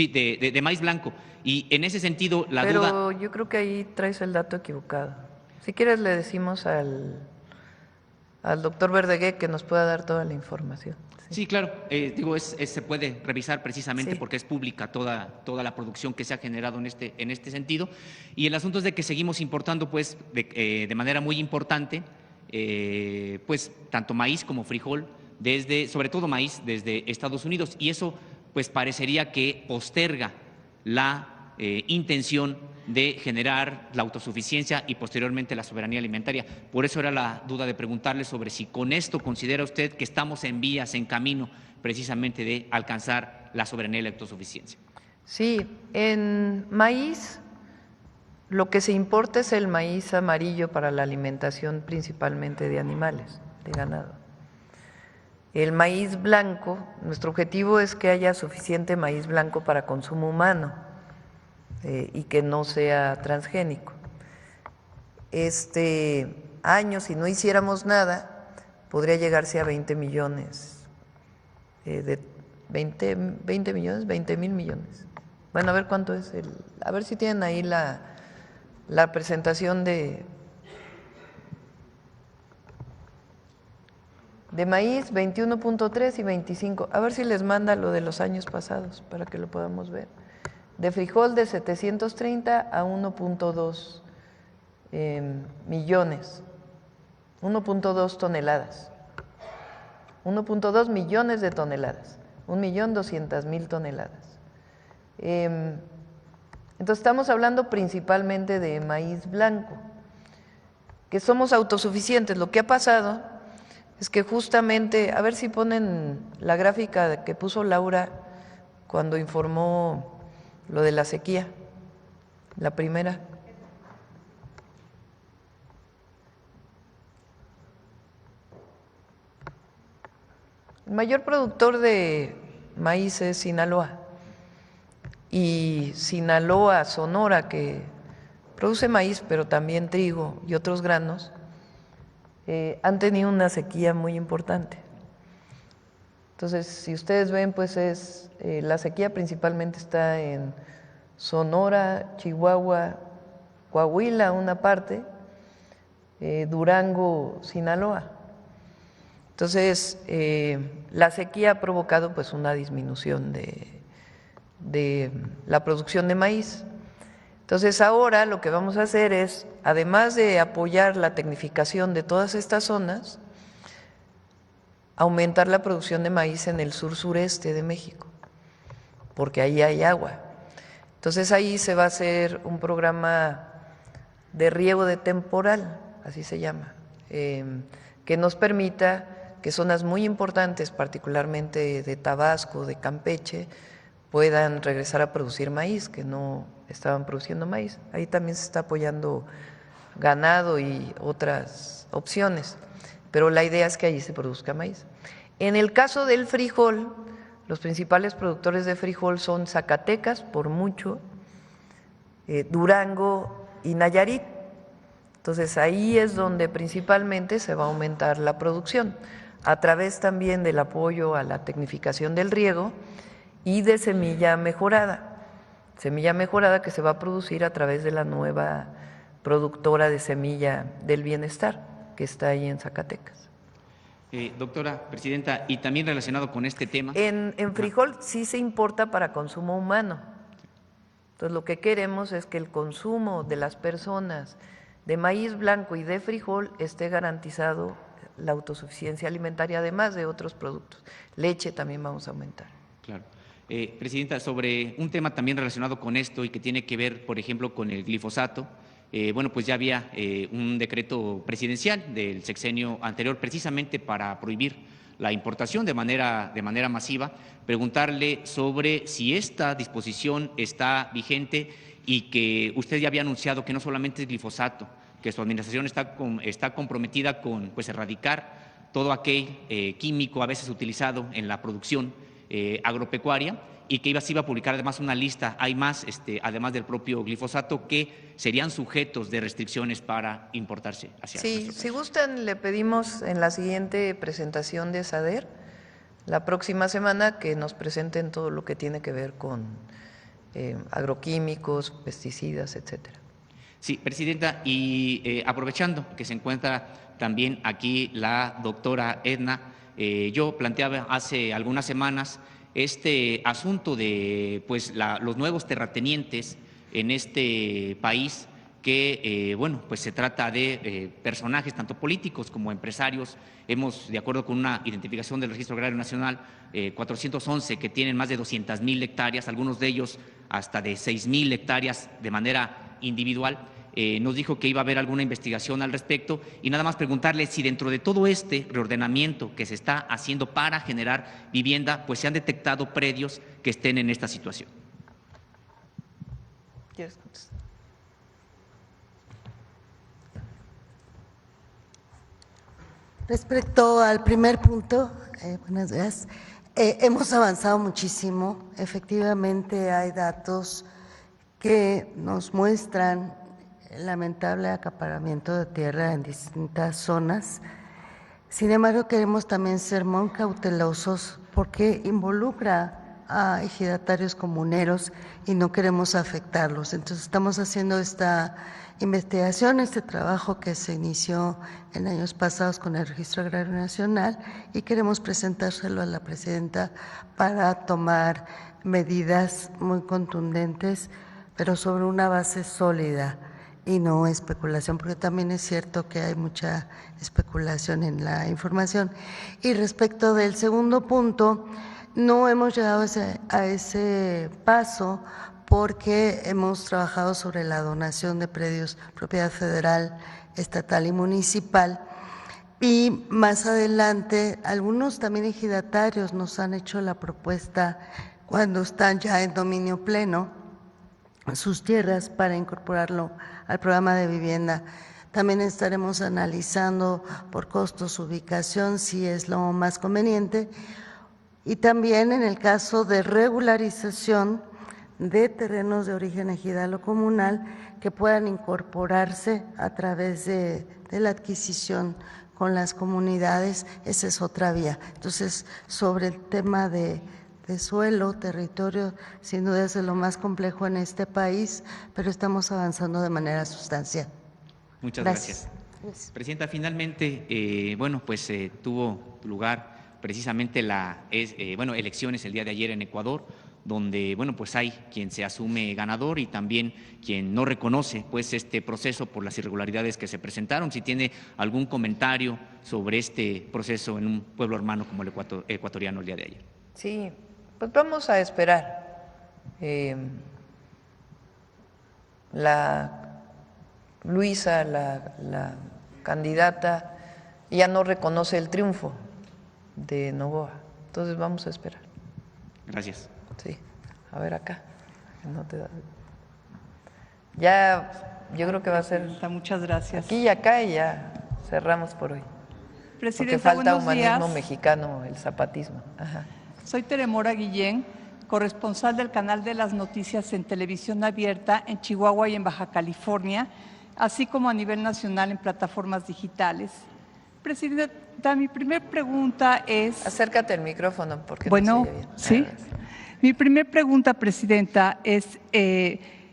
de maíz blanco. Y en ese sentido, la Pero duda… Pero yo creo que ahí traes el dato equivocado. Si quieres le decimos al doctor Verdeguer que nos pueda dar toda la información. Sí, claro. Se puede revisar precisamente porque es pública toda la producción que se ha generado en este sentido. Y el asunto es de que seguimos importando pues de manera muy importante pues tanto maíz como frijol, sobre todo maíz, desde Estados Unidos. Y eso pues parecería que posterga la intención de generar la autosuficiencia y posteriormente la soberanía alimentaria. Por eso era la duda de preguntarle sobre si con esto considera usted que estamos en vías, en camino precisamente de alcanzar la soberanía y la autosuficiencia. Sí, en maíz lo que se importa es el maíz amarillo para la alimentación principalmente de animales, de ganado. El maíz blanco, nuestro objetivo es que haya suficiente maíz blanco para consumo humano. Y que no sea transgénico. Este año, si no hiciéramos nada, podría llegarse a 20 millones, 20 mil millones. Bueno, a ver cuánto es, a ver si tienen ahí la presentación de maíz, 21.3 y 25. A ver si les manda lo de los años pasados para que lo podamos ver. De frijol de 730 a 1.2 millones, 1.2 toneladas, 1.2 millones de toneladas, 1.200.000 toneladas. Entonces estamos hablando principalmente de maíz blanco, que somos autosuficientes. Lo que ha pasado es que justamente, a ver si ponen la gráfica que puso Laura cuando informó lo de la sequía, la primera. El mayor productor de maíz es Sinaloa. Y Sinaloa, Sonora, que produce maíz, pero también trigo y otros granos, han tenido una sequía muy importante. Entonces, si ustedes ven, pues la sequía principalmente está en Sonora, Chihuahua, Coahuila, una parte, Durango, Sinaloa. Entonces, la sequía ha provocado pues una disminución de la producción de maíz. Entonces, ahora lo que vamos a hacer es, además de apoyar la tecnificación de todas estas zonas, aumentar la producción de maíz en el sur-sureste de México, porque ahí hay agua. Entonces ahí se va a hacer un programa de riego de temporal, así se llama, que nos permita que zonas muy importantes, particularmente de Tabasco, de Campeche, puedan regresar a producir maíz, que no estaban produciendo maíz. Ahí también se está apoyando ganado y otras opciones, pero la idea es que allí se produzca maíz. En el caso del frijol, los principales productores de frijol son Zacatecas, por mucho, Durango y Nayarit. Entonces ahí es donde principalmente se va a aumentar la producción, a través también del apoyo a la tecnificación del riego y de semilla mejorada que se va a producir a través de la nueva productora de semilla del bienestar que está ahí en Zacatecas. Doctora Presidenta, y también relacionado con este tema. En frijol sí se importa para consumo humano. Entonces lo que queremos es que el consumo de las personas de maíz blanco y de frijol esté garantizado la autosuficiencia alimentaria, además de otros productos. Leche también vamos a aumentar. Claro. Presidenta, sobre un tema también relacionado con esto y que tiene que ver, por ejemplo, con el glifosato, bueno, pues ya había un decreto presidencial del sexenio anterior precisamente para prohibir la importación de manera masiva. Preguntarle sobre si esta disposición está vigente y que usted ya había anunciado que no solamente es glifosato, que su administración está comprometida con pues, erradicar todo aquel químico a veces utilizado en la producción agropecuaria y que se iba a publicar además una lista, hay más, además del propio glifosato, que serían sujetos de restricciones para importarse hacia nuestro país. Si gustan, le pedimos en la siguiente presentación de SADER, la próxima semana, que nos presenten todo lo que tiene que ver con agroquímicos, pesticidas, etcétera. Sí, Presidenta, y aprovechando que se encuentra también aquí la doctora Edna, yo planteaba hace algunas semanas este asunto de pues, los nuevos terratenientes en este país que, bueno, pues se trata de personajes tanto políticos como empresarios. Hemos, de acuerdo con una identificación del Registro Agrario Nacional, 411 que tienen más de 200,000 hectáreas, algunos de ellos hasta de 6,000 hectáreas de manera individual. Nos dijo que iba a haber alguna investigación al respecto y nada más preguntarle si dentro de todo este reordenamiento que se está haciendo para generar vivienda, pues se han detectado predios que estén en esta situación. ¿Quieres contestar? Respecto al primer punto, buenos días, hemos avanzado muchísimo. Efectivamente hay datos que nos muestran el lamentable acaparamiento de tierra en distintas zonas. Sin embargo, queremos también ser muy cautelosos porque involucra a ejidatarios comuneros y no queremos afectarlos. Entonces estamos haciendo esta investigación, este trabajo que se inició en años pasados con el Registro Agrario Nacional y queremos presentárselo a la Presidenta para tomar medidas muy contundentes, pero sobre una base sólida y no especulación, porque también es cierto que hay mucha especulación en la información. Y respecto del segundo punto, no hemos llegado a ese paso porque hemos trabajado sobre la donación de predios, propiedad federal, estatal y municipal, y más adelante algunos también ejidatarios nos han hecho la propuesta cuando están ya en dominio pleno sus tierras para incorporarlo al programa de vivienda. También estaremos analizando por costos, ubicación, si es lo más conveniente, y también en el caso de regularización de terrenos de origen ejidal o comunal que puedan incorporarse a través de la adquisición con las comunidades, esa es otra vía. Entonces, sobre el tema de suelo, territorio, sin duda es lo más complejo en este país, pero estamos avanzando de manera sustancial. Muchas gracias. Presidenta, finalmente, bueno, pues tuvo lugar precisamente elecciones el día de ayer en Ecuador, donde, bueno, pues hay quien se asume ganador y también quien no reconoce, pues, este proceso por las irregularidades que se presentaron. Si tiene algún comentario sobre este proceso en un pueblo hermano como el ecuatoriano el día de ayer. Sí, pues vamos a esperar. Luisa, la candidata, ya no reconoce el triunfo de Novoa. Entonces vamos a esperar. Gracias. Sí, a ver acá. No te da. Ya, yo creo que va a ser. Muchas gracias. Aquí y acá y ya cerramos por hoy. Presidenta, porque falta buenos humanismo días. mexicano, el zapatismo. Ajá. Soy Teremora Guillén, corresponsal del canal de las noticias en televisión abierta en Chihuahua y en Baja California, así como a nivel nacional en plataformas digitales. Presidenta, mi primera pregunta es… Acércate al micrófono porque bueno, no se oye bien. sí. Mi primera pregunta, Presidenta, es…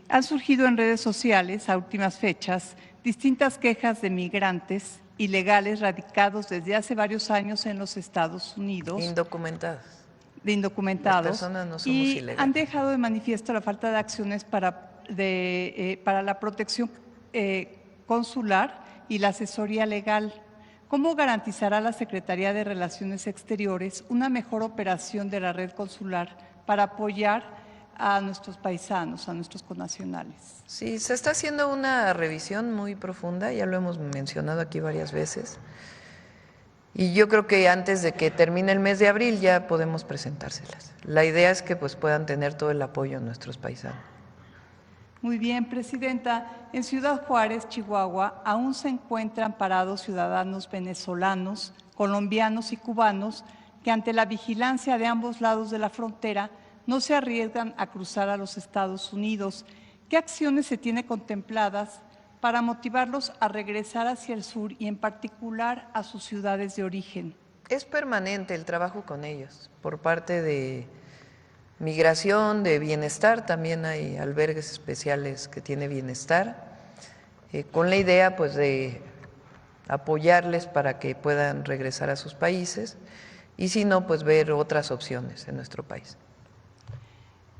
han surgido en redes sociales a últimas fechas distintas quejas de migrantes ilegales radicados desde hace varios años en los Estados Unidos. Indocumentados. De indocumentados. Las personas no somos y ilegales. han dejado de manifiesto la falta de acciones para la protección consular y la asesoría legal. ¿Cómo garantizará la Secretaría de Relaciones Exteriores una mejor operación de la red consular para apoyar a nuestros paisanos, a nuestros connacionales? Sí, se está haciendo una revisión muy profunda, ya lo hemos mencionado aquí varias veces, y yo creo que antes de que termine el mes de abril ya podemos presentárselas. La idea es que pues puedan tener todo el apoyo nuestros paisanos. Muy bien, Presidenta. En Ciudad Juárez, Chihuahua, aún se encuentran parados ciudadanos venezolanos, colombianos y cubanos que ante la vigilancia de ambos lados de la frontera no se arriesgan a cruzar a los Estados Unidos. ¿Qué acciones se tiene contempladas para motivarlos a regresar hacia el sur y en particular a sus ciudades de origen? Es permanente el trabajo con ellos por parte de Migración, de Bienestar, también hay albergues especiales que tiene Bienestar, con la idea pues de apoyarles para que puedan regresar a sus países y si no, pues ver otras opciones en nuestro país.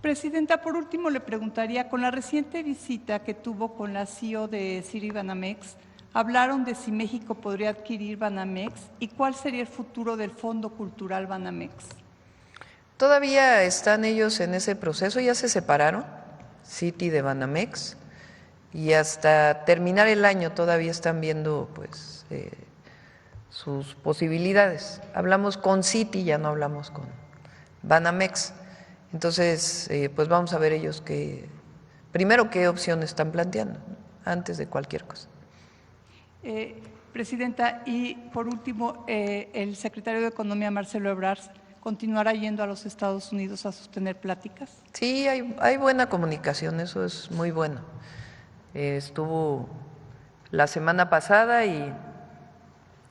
Presidenta, por último le preguntaría, con la reciente visita que tuvo con la CEO de Citibanamex, hablaron de si México podría adquirir Banamex y cuál sería el futuro del Fondo Cultural Banamex. Todavía están ellos en ese proceso, ya se separaron, Citi de Banamex, y hasta terminar el año todavía están viendo pues sus posibilidades. Hablamos con Citi, ya no hablamos con Banamex. Entonces, pues vamos a ver ellos primero qué opciones están planteando, ¿no? Antes de cualquier cosa. Presidenta, y por último, el secretario de Economía, Marcelo Ebrard, ¿continuará yendo a los Estados Unidos a sostener pláticas? Sí, hay buena comunicación, eso es muy bueno. Estuvo la semana pasada y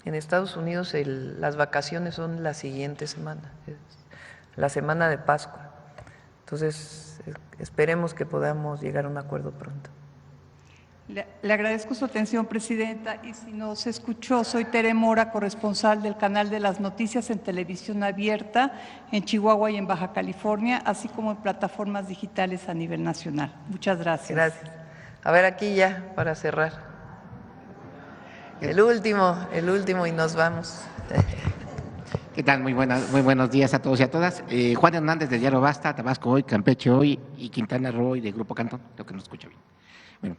en Estados Unidos las vacaciones son la siguiente semana, la semana de Pascua. Entonces, esperemos que podamos llegar a un acuerdo pronto. Le agradezco su atención, Presidenta, y si no se escuchó, soy Teremora, corresponsal del canal de las noticias en televisión abierta en Chihuahua y en Baja California, así como en plataformas digitales a nivel nacional. Muchas gracias. Gracias. A ver, aquí ya, para cerrar. El último y nos vamos. ¿Qué tal? Muy buenos días a todos y a todas. Juan Hernández de Diario Basta, Tabasco Hoy, Campeche Hoy y Quintana Roo de Grupo Cantón, lo que no escucha bien. Bueno,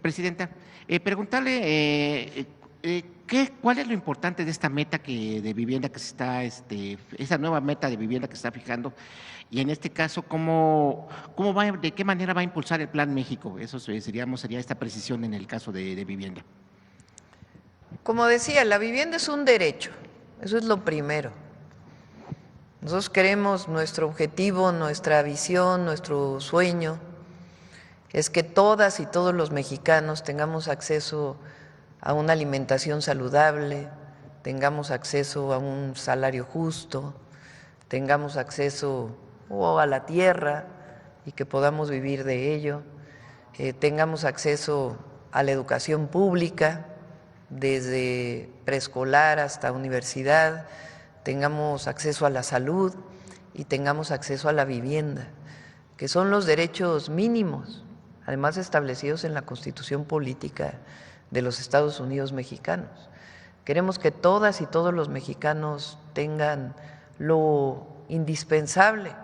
Presidenta, preguntarle cuál es lo importante de esta meta de vivienda que se está, esa nueva meta de vivienda que se está fijando, y en este caso, de qué manera va a impulsar el Plan México. Eso sería esta precisión en el caso de vivienda. Como decía, la vivienda es un derecho, eso es lo primero. Nosotros queremos, nuestro objetivo, nuestra visión, nuestro sueño es que todas y todos los mexicanos tengamos acceso a una alimentación saludable, tengamos acceso a un salario justo, tengamos acceso a la tierra y que podamos vivir de ello, tengamos acceso a la educación pública, desde preescolar hasta universidad, tengamos acceso a la salud y tengamos acceso a la vivienda, que son los derechos mínimos, además establecidos en la Constitución Política de los Estados Unidos mexicanos. Queremos que todas y todos los mexicanos tengan lo indispensable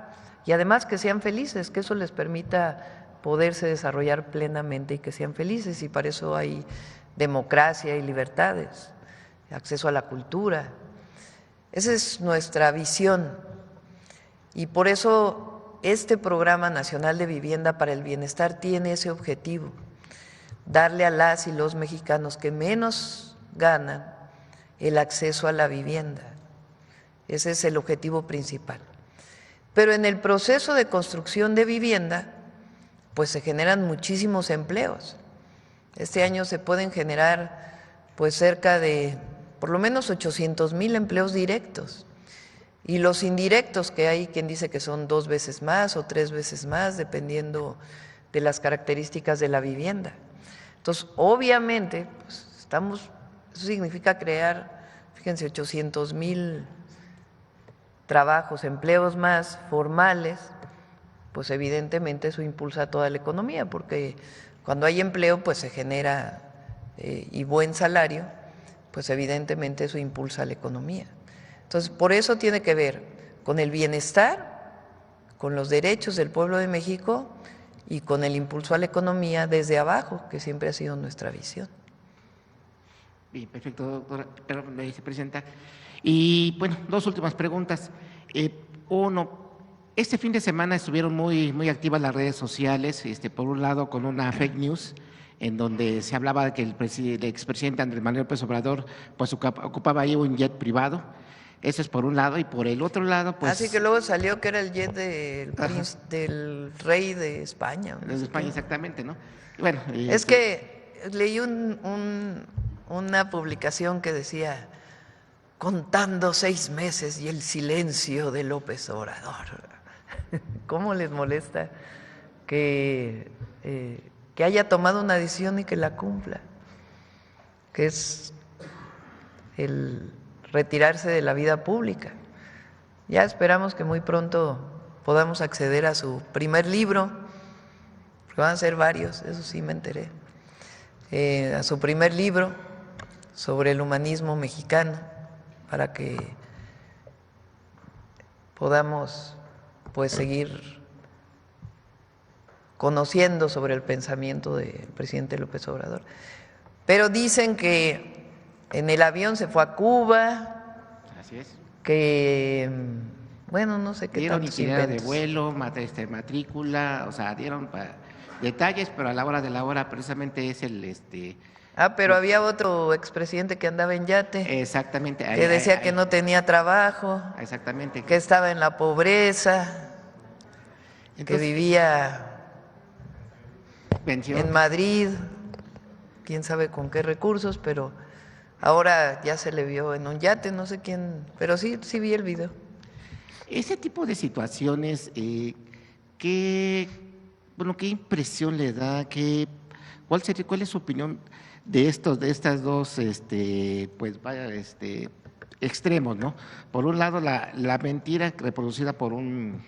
y además que sean felices, que eso les permita poderse desarrollar plenamente y que sean felices, y para eso hay democracia y libertades, acceso a la cultura. Esa es nuestra visión, y por eso este Programa Nacional de Vivienda para el Bienestar tiene ese objetivo: darle a las y los mexicanos que menos ganan el acceso a la vivienda. Ese es el objetivo principal. Pero en el proceso de construcción de vivienda, pues se generan muchísimos empleos. Este año se pueden generar pues cerca de por lo menos 800,000 empleos directos, y los indirectos, que hay quien dice que son 2 veces más o 3 veces más, dependiendo de las características de la vivienda. Entonces, obviamente, pues eso significa crear, fíjense, 800,000 trabajos, empleos más formales, pues evidentemente eso impulsa toda la economía, porque cuando hay empleo pues se genera y buen salario, pues evidentemente eso impulsa la economía. Entonces, por eso tiene que ver con el bienestar, con los derechos del pueblo de México y con el impulso a la economía desde abajo, que siempre ha sido nuestra visión. Bien, perfecto, doctora, perdón, vicepresidenta. Y bueno, 2 últimas preguntas. Uno, este fin de semana estuvieron muy activas las redes sociales, por un lado con una fake news, en donde se hablaba de que el expresidente Andrés Manuel López Obrador pues ocupaba ahí un jet privado. Eso es por un lado, y por el otro lado, pues… Así que luego salió que era el jet del rey de España. De España, exactamente, ¿no? Bueno, es que leí una publicación que decía: contando 6 meses y el silencio de López Obrador. ¿Cómo les molesta que haya tomado una decisión y que la cumpla? Que es el retirarse de la vida pública. Ya esperamos que muy pronto podamos acceder a su primer libro, porque van a ser varios, eso sí me enteré, a su primer libro sobre el humanismo mexicano, para que podamos pues seguir conociendo sobre el pensamiento del presidente López Obrador. Pero dicen que en el avión se fue a Cuba. Así es. Que, bueno, no sé qué dieron itinerario de inventos. vuelo, matrícula, o sea, dieron detalles, pero a la hora de la hora precisamente es el… pero había otro expresidente que andaba en yate. Exactamente. Que decía que no tenía trabajo. Exactamente. Que estaba en la pobreza. Entonces, que vivía en Madrid, quién sabe con qué recursos, pero ahora ya se le vio en un yate, no sé quién, pero sí vi el video. Ese tipo de situaciones, ¿qué impresión le da? ¿Cuál es su opinión de estas dos, extremos, ¿no? Por un lado, la mentira reproducida por un…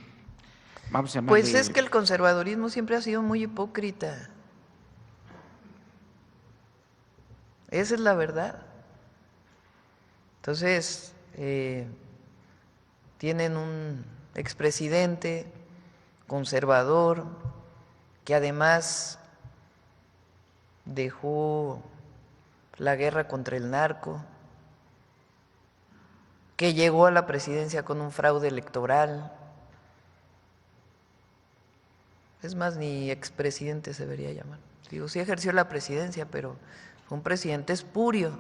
Vamos a llamarle… Pues es que el conservadurismo siempre ha sido muy hipócrita. Esa es la verdad. Entonces, tienen un expresidente conservador que además dejó la guerra contra el narco, que llegó a la presidencia con un fraude electoral. Es más, ni expresidente se debería llamar. Digo, sí ejerció la presidencia, pero fue un presidente espurio,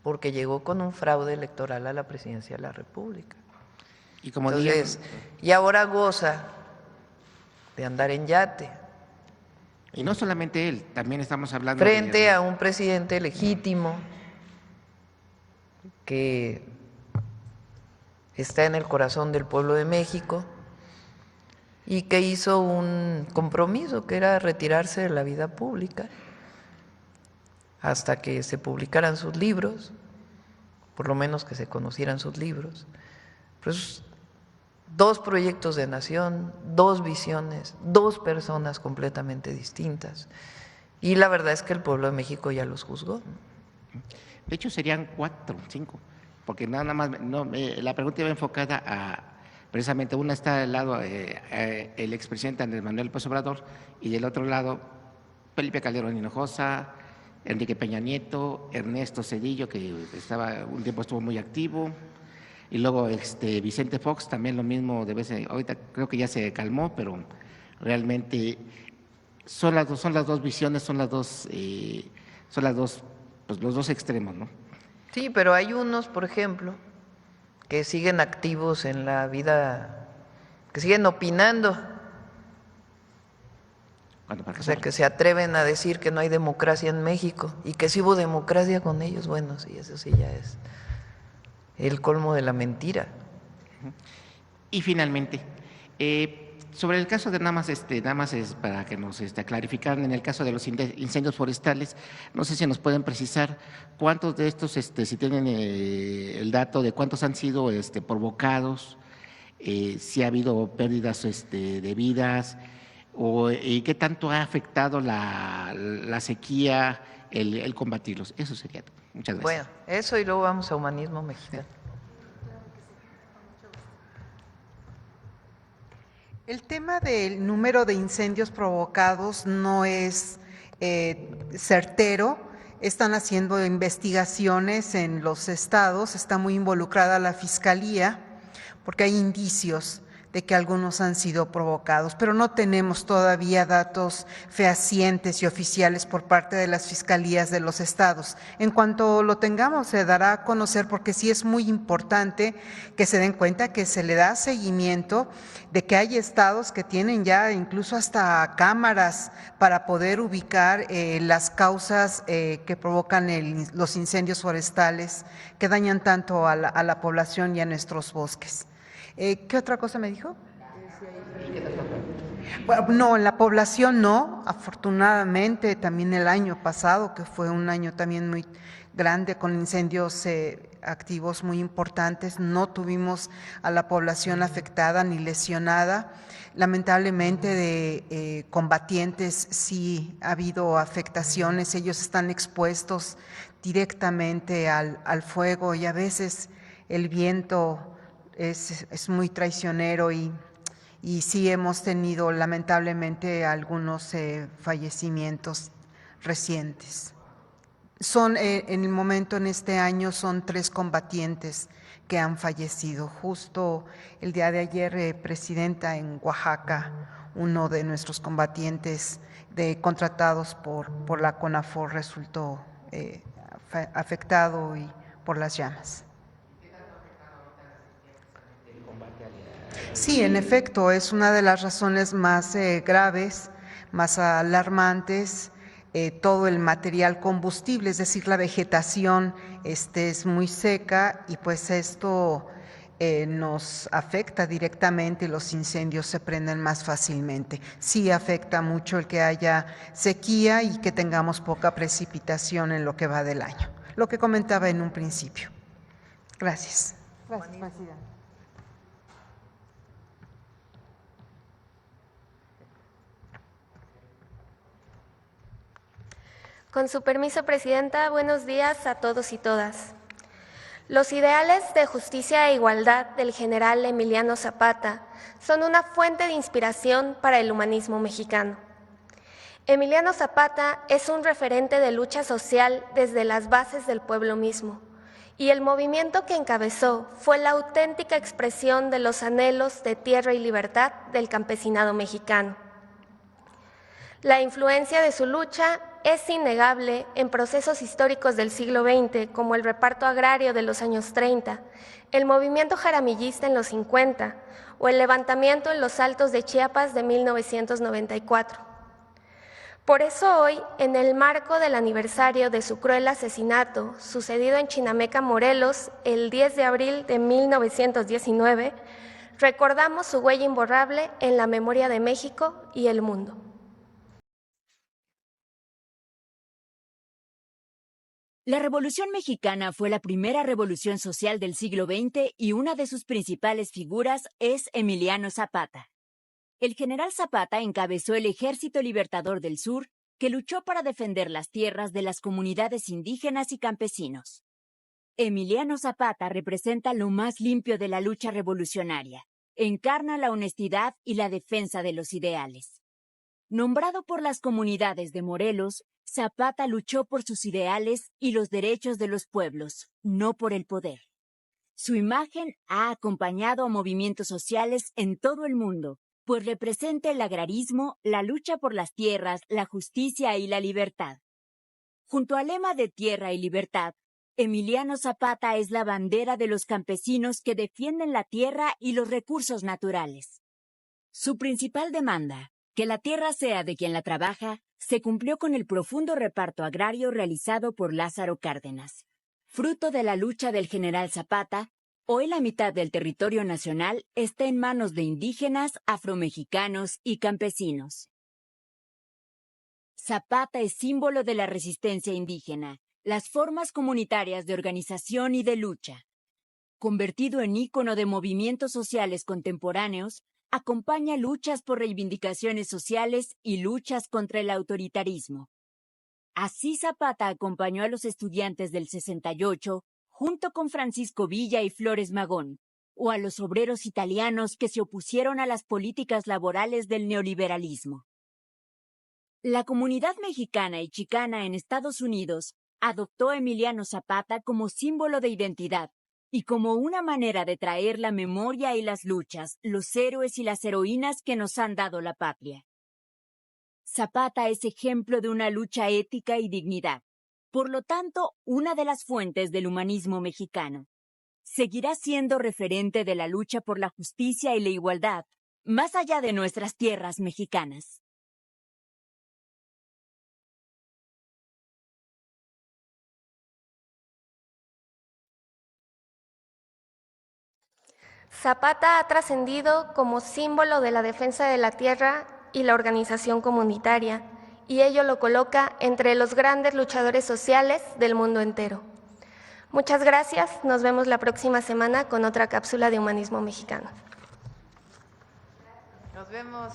porque llegó con un fraude electoral a la presidencia de la República. Y como entonces, y ahora goza de andar en yate. Y no solamente él, también estamos hablando frente a un presidente legítimo que está en el corazón del pueblo de México y que hizo un compromiso que era retirarse de la vida pública hasta que se publicaran sus libros, por lo menos que se conocieran sus libros. Pues 2 proyectos de nación, 2 visiones, 2 personas completamente distintas. Y la verdad es que el pueblo de México ya los juzgó. De hecho, serían 4, 5, porque nada más, la pregunta iba enfocada Precisamente una está al lado el expresidente Andrés Manuel López Obrador y del otro lado Felipe Calderón Hinojosa, Enrique Peña Nieto, Ernesto Zedillo, que un tiempo estuvo muy activo, y luego Vicente Fox, también lo mismo, ahorita creo que ya se calmó, pero realmente son las dos visiones, son los dos extremos, ¿no? Sí, pero hay unos, por ejemplo, que siguen activos en la vida, que siguen opinando. O sea, que se atreven a decir que no hay democracia en México y que sí hubo democracia con ellos. Bueno, sí, eso sí ya es el colmo de la mentira. Y finalmente, sobre el caso de nada más es para que nos clarificaran, en el caso de los incendios forestales, no sé si nos pueden precisar cuántos de estos, si tienen el dato de cuántos han sido provocados, si ha habido pérdidas de vidas, y qué tanto ha afectado la sequía, el combatirlos. Eso sería todo. Muchas gracias. Bueno, eso y luego vamos a Humanismo Mexicano. El tema del número de incendios provocados no es certero. Están haciendo investigaciones en los estados, está muy involucrada la Fiscalía, porque hay indicios de que algunos han sido provocados, pero no tenemos todavía datos fehacientes y oficiales por parte de las fiscalías de los estados. En cuanto lo tengamos, se dará a conocer, porque sí es muy importante que se den cuenta que se le da seguimiento, de que hay estados que tienen ya incluso hasta cámaras para poder ubicar las causas que provocan los incendios forestales, que dañan tanto a la población y a nuestros bosques. ¿Qué otra cosa me dijo? Bueno, no, en la población no, afortunadamente también el año pasado, que fue un año también muy grande con incendios activos muy importantes, no tuvimos a la población afectada ni lesionada. Lamentablemente de combatientes sí ha habido afectaciones, ellos están expuestos directamente al fuego y a veces el viento es muy traicionero y sí hemos tenido lamentablemente algunos fallecimientos recientes. En el momento, en este año, son 3 combatientes que han fallecido. Justo el día de ayer, Presidenta, en Oaxaca, uno de nuestros combatientes contratados por la CONAFOR resultó afectado y por las llamas. Sí, en efecto, es una de las razones más graves, más alarmantes. Todo el material combustible, es decir, la vegetación es muy seca y pues esto nos afecta directamente, los incendios se prenden más fácilmente. Sí afecta mucho el que haya sequía y que tengamos poca precipitación en lo que va del año, lo que comentaba en un principio. Gracias. Gracias, Presidenta. Con su permiso, Presidenta, buenos días a todos y todas. Los ideales de justicia e igualdad del general Emiliano Zapata son una fuente de inspiración para el humanismo mexicano. Emiliano Zapata es un referente de lucha social desde las bases del pueblo mismo, y el movimiento que encabezó fue la auténtica expresión de los anhelos de tierra y libertad del campesinado mexicano. La influencia de su lucha es innegable en procesos históricos del siglo XX, como el reparto agrario de los años 30, el movimiento jaramillista en los 50 o el levantamiento en los Altos de Chiapas de 1994. Por eso hoy, en el marco del aniversario de su cruel asesinato sucedido en Chinameca, Morelos, el 10 de abril de 1919, recordamos su huella imborrable en la memoria de México y el mundo. La Revolución Mexicana fue la primera revolución social del siglo XX y una de sus principales figuras es Emiliano Zapata. El general Zapata encabezó el Ejército Libertador del Sur, que luchó para defender las tierras de las comunidades indígenas y campesinos. Emiliano Zapata representa lo más limpio de la lucha revolucionaria, encarna la honestidad y la defensa de los ideales. Nombrado por las comunidades de Morelos, Zapata luchó por sus ideales y los derechos de los pueblos, no por el poder. Su imagen ha acompañado a movimientos sociales en todo el mundo, pues representa el agrarismo, la lucha por las tierras, la justicia y la libertad. Junto al lema de Tierra y Libertad, Emiliano Zapata es la bandera de los campesinos que defienden la tierra y los recursos naturales. Su principal demanda, que la tierra sea de quien la trabaja, se cumplió con el profundo reparto agrario realizado por Lázaro Cárdenas. Fruto de la lucha del general Zapata, hoy la mitad del territorio nacional está en manos de indígenas, afromexicanos y campesinos. Zapata es símbolo de la resistencia indígena, las formas comunitarias de organización y de lucha. Convertido en ícono de movimientos sociales contemporáneos, acompaña luchas por reivindicaciones sociales y luchas contra el autoritarismo. Así Zapata acompañó a los estudiantes del 68, junto con Francisco Villa y Flores Magón, o a los obreros italianos que se opusieron a las políticas laborales del neoliberalismo. La comunidad mexicana y chicana en Estados Unidos adoptó a Emiliano Zapata como símbolo de identidad y como una manera de traer la memoria y las luchas, los héroes y las heroínas que nos han dado la patria. Zapata es ejemplo de una lucha ética y dignidad, por lo tanto, una de las fuentes del humanismo mexicano. Seguirá siendo referente de la lucha por la justicia y la igualdad, más allá de nuestras tierras mexicanas. Zapata ha trascendido como símbolo de la defensa de la tierra y la organización comunitaria, y ello lo coloca entre los grandes luchadores sociales del mundo entero. Muchas gracias, nos vemos la próxima semana con otra cápsula de Humanismo Mexicano. Nos vemos.